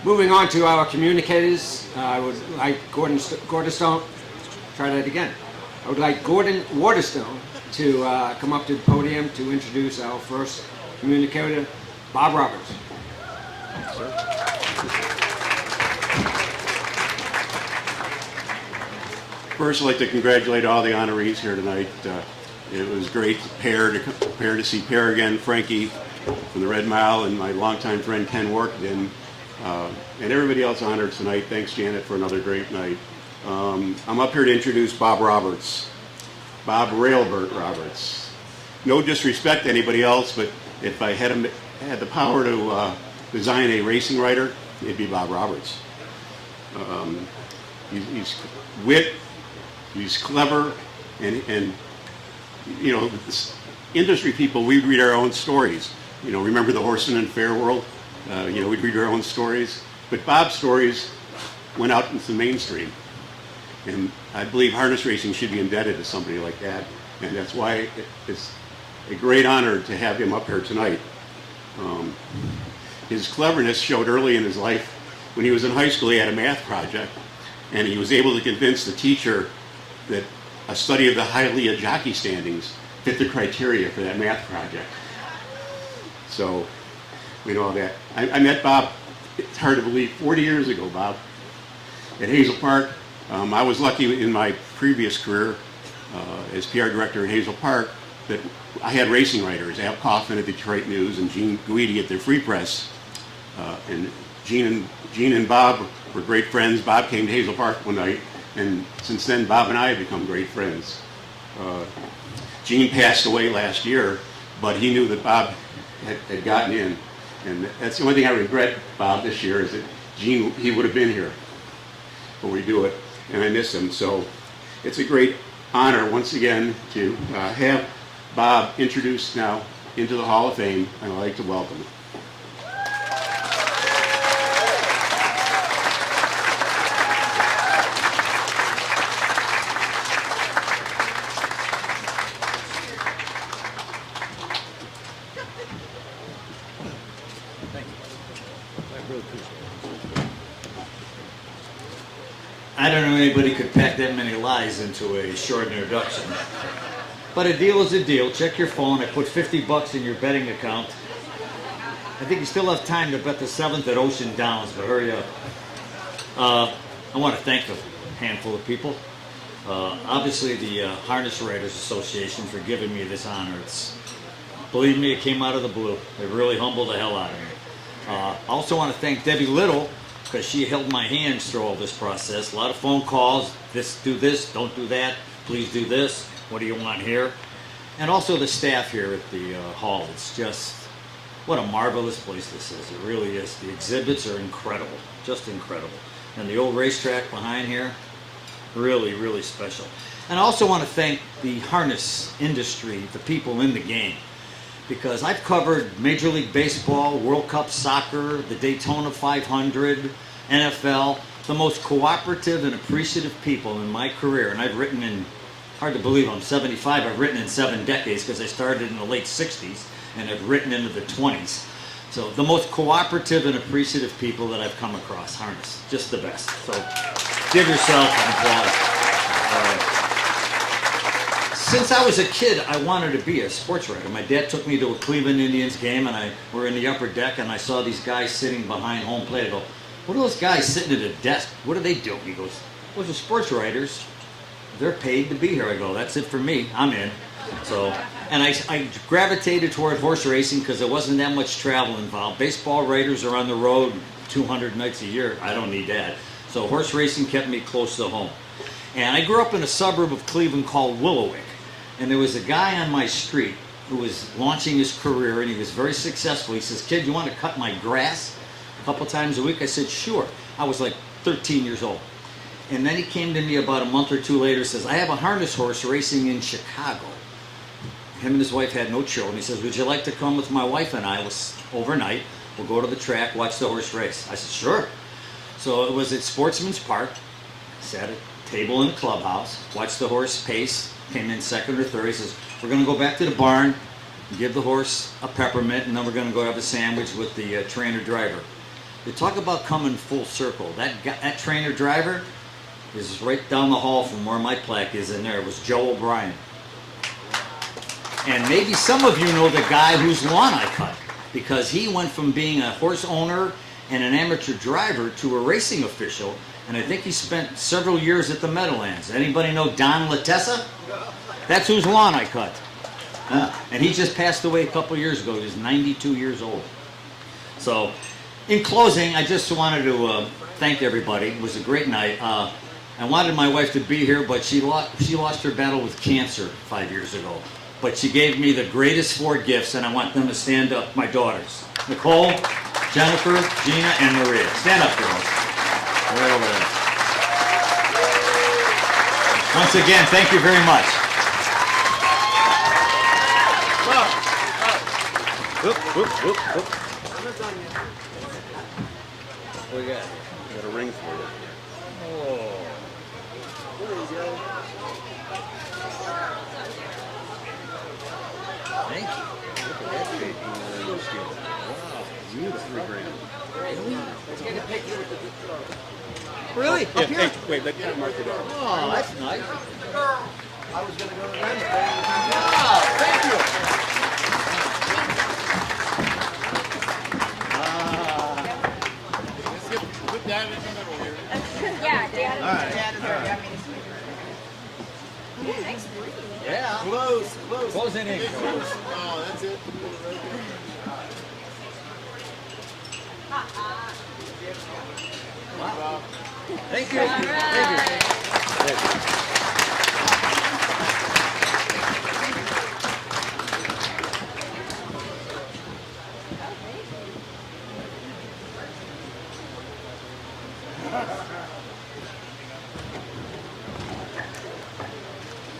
Moving on to our communicators, I would like Gordon Stone. Try that again. I would like Gordon Waterstone to come up to the podium to introduce our first communicator, Bob Roberts. First, I'd like to congratulate all the honorees here tonight. It was great to see Pear again, Frankie from the Red Mile, and my longtime friend Ken Warkentin, and everybody else honored tonight. Thanks, Janet, for another great night. I'm up here to introduce Bob Roberts, Bob Railbert Roberts. No disrespect to anybody else, but if I had the power to design a racing rider, it'd be Bob Roberts. He's wit, he's clever, and you know, industry people, we read our own stories. You know, remember the Horseman and Fair world? You know, we'd read our own stories. But Bob's stories went out into the mainstream. And I believe harness racing should be indebted to somebody like that. And that's why it's a great honor to have him up here tonight. His cleverness showed early in his life. When he was in high school, he had a math project. And he was able to convince the teacher that a study of the Hialeah jockey standings fit the criteria for that math project. So we know that. I met Bob, it's hard to believe, 40 years ago, Bob, at Hazel Park. I was lucky in my previous career as PR director at Hazel Park that I had racing writers, Al Kaufman at Detroit News and Gene Guidi at the Free Press. And Gene and Bob were great friends. Bob came to Hazel Park one night, and since then Bob and I have become great friends. Gene passed away last year, but he knew that Bob had gotten in. And that's the only thing I regret, Bob, this year is that Gene, he would have been here when we do it, and I miss him. So it's a great honor once again to have Bob introduced now into the Hall of Fame, and I'd like to welcome him. I don't know anybody could pack that many lies into a short introduction. But a deal is a deal. Check your phone. I put $50 in your betting account. I think you still have time to bet the 7th at Ocean Downs, but hurry up. I want to thank a handful of people. Obviously the Harness Writers Association for giving me this honor. Believe me, it came out of the blue. It really humbled the hell out of me. I also want to thank Debbie Little, because she held my hands through all this process. A lot of phone calls, do this, don't do that, please do this, what do you want here? And also the staff here at the hall. It's just, what a marvelous place this is. It really is. The exhibits are incredible, just incredible. And the old racetrack behind here, really, really special. And I also want to thank the harness industry, the people in the game, because I've covered Major League Baseball, World Cup soccer, the Daytona 500, NFL, the most cooperative and appreciative people in my career. And I've written in, hard to believe I'm 75, I've written in 7 decades because I started in the late 60s and I've written into the 20s. So the most cooperative and appreciative people that I've come across, harness, just the best. So give yourself an applause. Since I was a kid, I wanted to be a sports writer. My dad took me to a Cleveland Indians game, and we're in the upper deck, and I saw these guys sitting behind home plate. I go, what are those guys sitting at a desk? What do they do? He goes, those are sports writers. They're paid to be here. I go, that's it for me. I'm in. So, and I gravitated toward horse racing because there wasn't that much travel involved. Baseball writers are on the road 200 nights a year. I don't need that. So horse racing kept me close to home. And I grew up in a suburb of Cleveland called Willowick. And there was a guy on my street who was launching his career, and he was very successful. He says, kid, you want to cut my grass a couple times a week? I said, sure. I was like 13 years old. And then he came to me about a month or two later, says, I have a harness horse racing in Chicago. Him and his wife had no children. He says, would you like to come with my wife and I overnight? We'll go to the track, watch the horse race. I said, sure. So it was at Sportsman's Park. Sat at a table in the clubhouse, watched the horse pace. Came in second or third. He says, we're going to go back to the barn, give the horse a peppermint, and then we're going to go have a sandwich with the trainer driver. They talk about coming full circle. That trainer driver is right down the hall from where my plaque is in there. It was Joe O'Brien. And maybe some of you know the guy whose lawn I cut, because he went from being a horse owner and an amateur driver to a racing official. And I think he spent several years at the Meadowlands. Anybody know Don Latessa? That's whose lawn I cut. And he just passed away a couple years ago. He was 92 years old. So, in closing, I just wanted to thank everybody. It was a great night. I wanted my wife to be here, but she lost her battle with cancer 5 years ago. But she gave me the greatest 4 gifts, and I want them to stand up. My daughters, Nicole, Jennifer, Gina, and Maria. Stand up, girls. Right over there. Once again, thank you very much. Whoop, whoop, whoop, whoop. What do you got? I got a ring for you. Oh. There you go. Thank you. Wow, beautiful grand. Let's get a picture with the Really? Yeah, hey, wait, let me mark it out. Oh, that's nice. I was going to go to them. Oh, thank you. Put that in the middle here. Yeah, Dad. All right. Dad is there. I mean, ooh, nice breeze. Yeah. Close. Close in ink. Oh, that's it. Wow. Thank you. Thank you.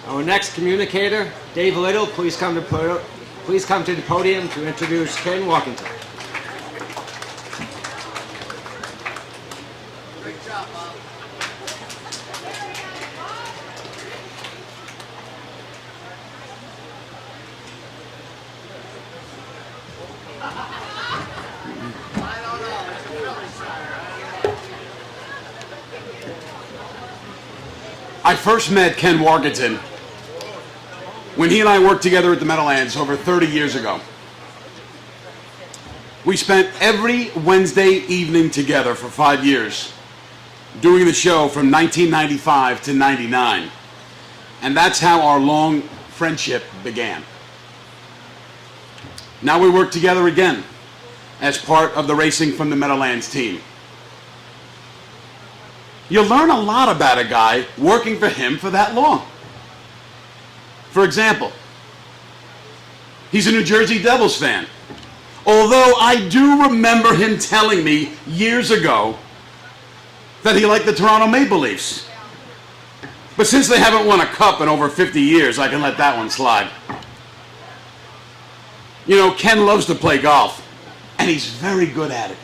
Our next communicator, Dave Little, please come to the podium to introduce Ken Warkentin. Great job, Bob. I first met Ken Warkentin when he and I worked together at the Meadowlands over 30 years ago. We spent every Wednesday evening together for 5 years, doing the show from 1995 to 99. And that's how our long friendship began. Now we work together again as part of the Racing from the Meadowlands team. You learn a lot about a guy working for him for that long. For example, he's a New Jersey Devils fan. Although I do remember him telling me years ago that he liked the Toronto Maple Leafs. But since they haven't won a cup in over 50 years, I can let that one slide. You know, Ken loves to play golf, and he's very good at it.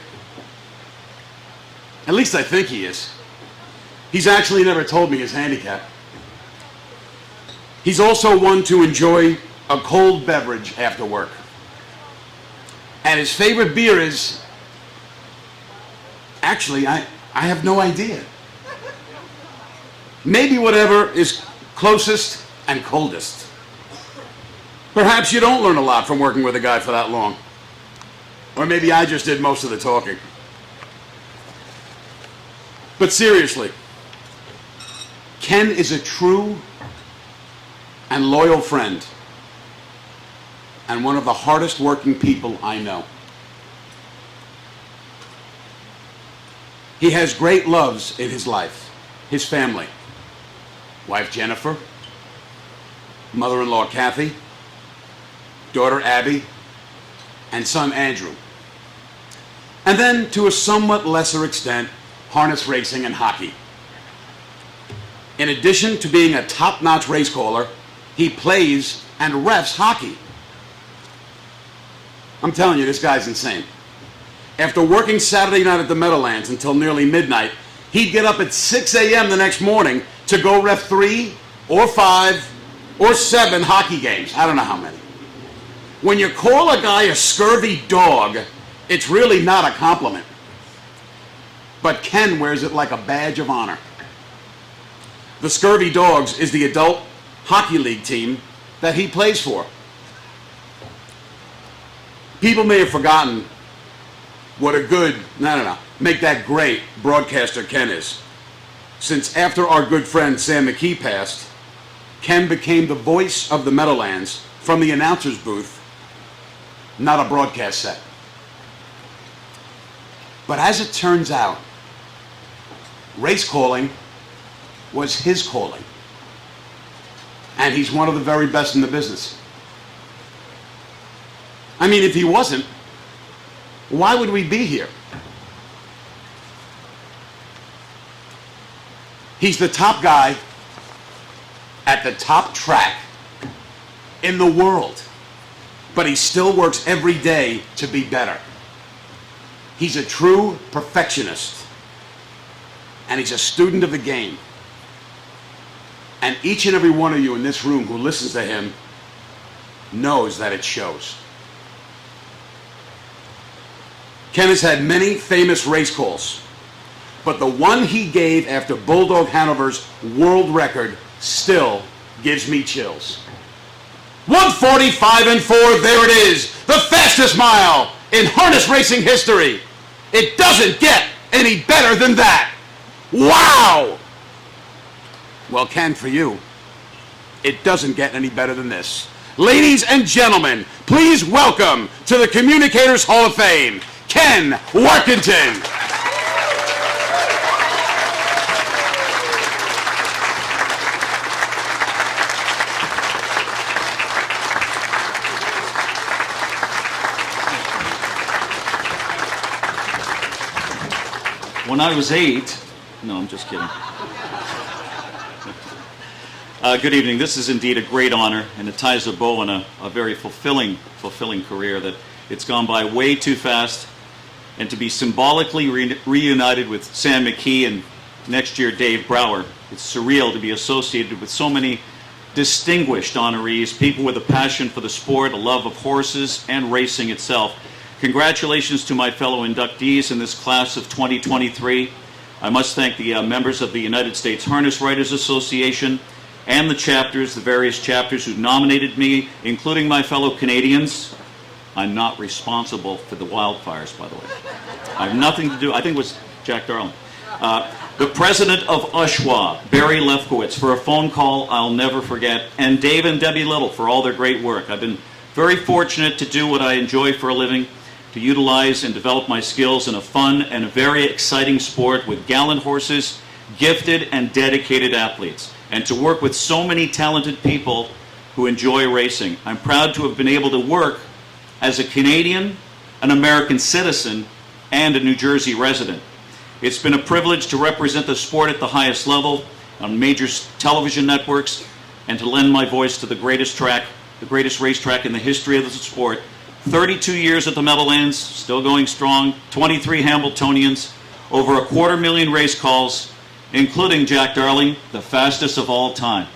At least I think he is. He's actually never told me his handicap. He's also one to enjoy a cold beverage after work. And his favorite beer is... Actually, I have no idea. Maybe whatever is closest and coldest. Perhaps you don't learn a lot from working with a guy for that long. Or maybe I just did most of the talking. But seriously, Ken is a true and loyal friend, and one of the hardest working people I know. He has great loves in his life, his family, wife Jennifer, mother-in-law Kathy, daughter Abby, and son Andrew. And then, to a somewhat lesser extent, harness racing and hockey. In addition to being a top-notch race caller, he plays and refs hockey. I'm telling you, this guy's insane. After working Saturday night at the Meadowlands until nearly midnight, he'd get up at 6 a.m. the next morning to go ref 3 or 5 or 7 hockey games. I don't know how many. When you call a guy a scurvy dog, it's really not a compliment. But Ken wears it like a badge of honor. The Scurvy Dogs is the adult hockey league team that he plays for. People may have forgotten what a good, make that great broadcaster Ken is. Since after our good friend Sam McKee passed, Ken became the voice of the Meadowlands from the announcer's booth, not a broadcast set. But as it turns out, race calling was his calling. And he's one of the very best in the business. I mean, if he wasn't, why would we be here? He's the top guy at the top track in the world, but he still works every day to be better. He's a true perfectionist, and he's a student of the game. And each and every one of you in this room who listens to him knows that it shows. Ken has had many famous race calls, but the one he gave after Bulldog Hanover's world record still gives me chills. 1:45 and 4, there it is, the fastest mile in harness racing history. It doesn't get any better than that. Wow! Well, Ken, for you, it doesn't get any better than this. Ladies and gentlemen, please welcome to the Communicators Hall of Fame, Ken Warkentin. When I was 8, no, I'm just kidding. Good evening. This is indeed a great honor, and it ties a bow on a very fulfilling career that it's gone by way too fast. And to be symbolically reunited with Sam McKee and next year Dave Brower, it's surreal to be associated with so many distinguished honorees, people with a passion for the sport, a love of horses and racing itself. Congratulations to my fellow inductees in this class of 2023. I must thank the members of the United States Harness Writers Association and the chapters, the various chapters who nominated me, including my fellow Canadians. I'm not responsible for the wildfires, by the way. I have nothing to do, I think it was Jack Darling. The president of USHWA, Barry Lefkowitz, for a phone call I'll never forget, and Dave and Debbie Little for all their great work. I've been very fortunate to do what I enjoy for a living, to utilize and develop my skills in a fun and a very exciting sport with gallant horses, gifted and dedicated athletes, and to work with so many talented people who enjoy racing. I'm proud to have been able to work as a Canadian, an American citizen, and a New Jersey resident. It's been a privilege to represent the sport at the highest level, on major television networks, and to lend my voice to the greatest racetrack in the history of the sport. 32 years at the Meadowlands, still going strong, 23 Hambletonians, over 250,000 race calls, including Jack Darling, the fastest of all time.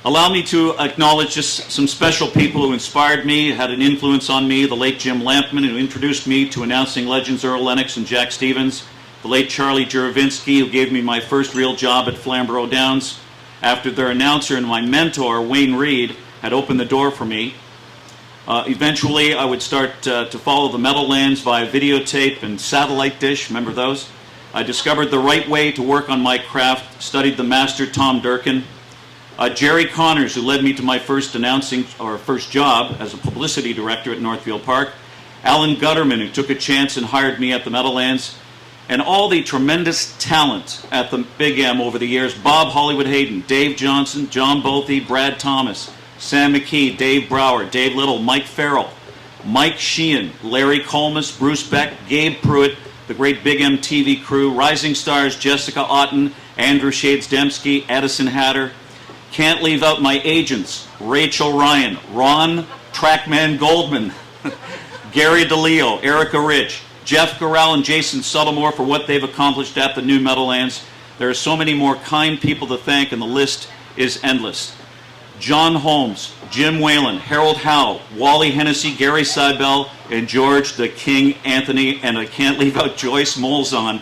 Allow me to acknowledge just some special people who inspired me, had an influence on me. The late Jim Lampman, who introduced me to announcing legends Earl Lennox and Jack Stevens. The late Charlie Juravinsky, who gave me my first real job at Flamborough Downs, after their announcer and my mentor, Wayne Reed, had opened the door for me. Eventually, I would start to follow the Meadowlands via videotape and satellite dish. Remember those? I discovered the right way to work on my craft, studied the master Tom Durkin. Jerry Connors, who led me to my first job as a publicity director at Northfield Park. Alan Gutterman, who took a chance and hired me at the Meadowlands. And all the tremendous talent at the Big M over the years. Bob Hollywood Hayden, Dave Johnson, John Bothy, Brad Thomas, Sam McKee, Dave Brower, Dave Little, Mike Farrell, Mike Sheehan, Larry Colmus, Bruce Beck, Gabe Pruitt, the great Big M TV crew, rising stars Jessica Otten, Andrew Shades Dembski, Edison Hatter. Can't leave out my agents, Rachel Ryan, Ron Trackman Goldman, Gary DeLeo, Erica Rich, Jeff Corral, and Jason Suttlemore for what they've accomplished at the new Meadowlands. There are so many more kind people to thank, and the list is endless. John Holmes, Jim Whalen, Harold Howe, Wally Hennessy, Gary Seibel, and George the King Anthony, and I can't leave out Joyce Molzon,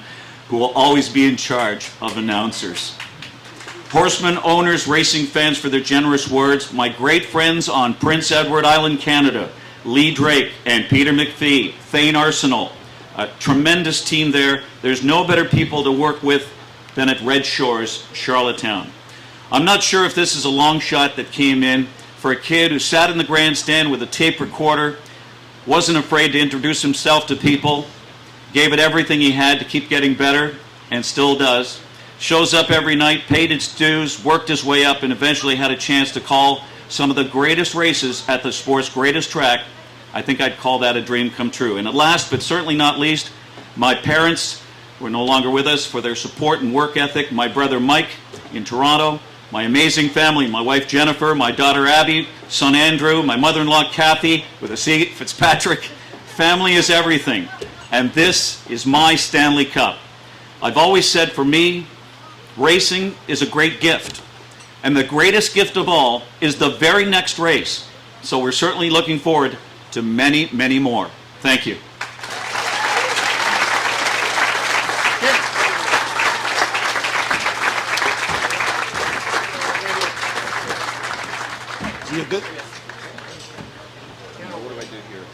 who will always be in charge of announcers. Horsemen, owners, racing fans for their generous words, my great friends on Prince Edward Island, Canada, Lee Drake and Peter McPhee, Thane Arsenal, a tremendous team there. There's no better people to work with than at Red Shores, Charlottetown. I'm not sure if this is a long shot that came in for a kid who sat in the grandstand with a tape recorder, wasn't afraid to introduce himself to people, gave it everything he had to keep getting better, and still does. Shows up every night, paid his dues, worked his way up, and eventually had a chance to call some of the greatest races at the sport's greatest track. I think I'd call that a dream come true. And at last, but certainly not least, my parents who are no longer with us for their support and work ethic, my brother Mike in Toronto, my amazing family, my wife Jennifer, my daughter Abby, son Andrew, my mother-in-law Kathy, with a C, Fitzpatrick. Family is everything. And this is my Stanley Cup. I've always said for me, racing is a great gift. And the greatest gift of all is the very next race. So we're certainly looking forward to many, many more. Thank you. You good? What do I do here?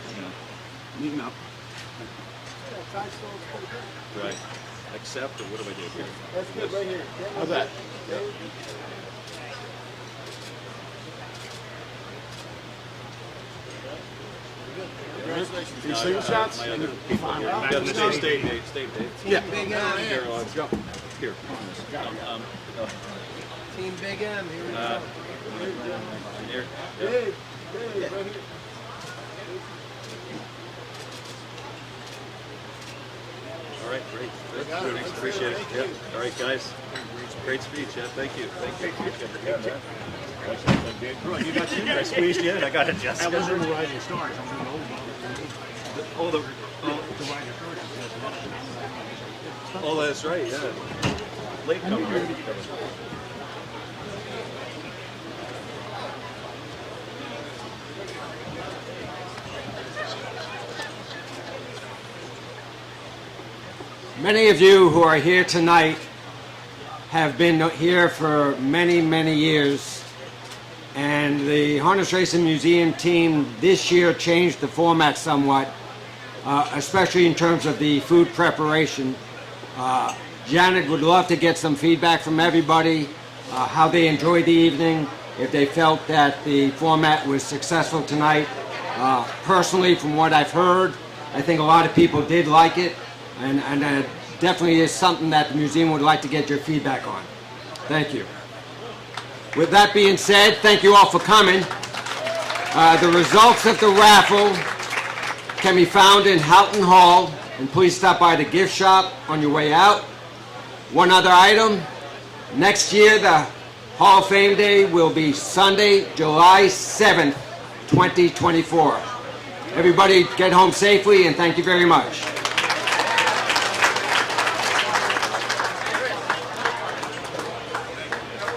Meet him up. Do I accept, or what do I do here? That's good right here. How's that? Congratulations. Your single shots? Stay, Dave. Yeah. Big M. Here, let's go. Here. Team Big M. Here we go. Here. Dave, right here. All right, great. Good. Appreciate it. Yeah. All right, guys. Great speech. Yeah, thank you. Thank you. You got you. I squeezed you in. I got it, Jessica. I was in the Rising Stars. I was in the old one. Oh, that's right. Yeah. Late comer. Many of you who are here tonight have been here for many, many years, and the Harness Racing Museum team this year changed the format somewhat, especially in terms of the food preparation. Janet would love to get some feedback from everybody, how they enjoyed the evening, if they felt that the format was successful tonight. Personally, from what I've heard, I think a lot of people did like it. And definitely is something that the museum would like to get your feedback on. Thank you. With that being said, thank you all for coming. The results of the raffle can be found in Houghton Hall, and please stop by the gift shop on your way out. One other item, Next year, the Hall of Fame Day will be Sunday, July 7th, 2024. Everybody get home safely, and thank you very much.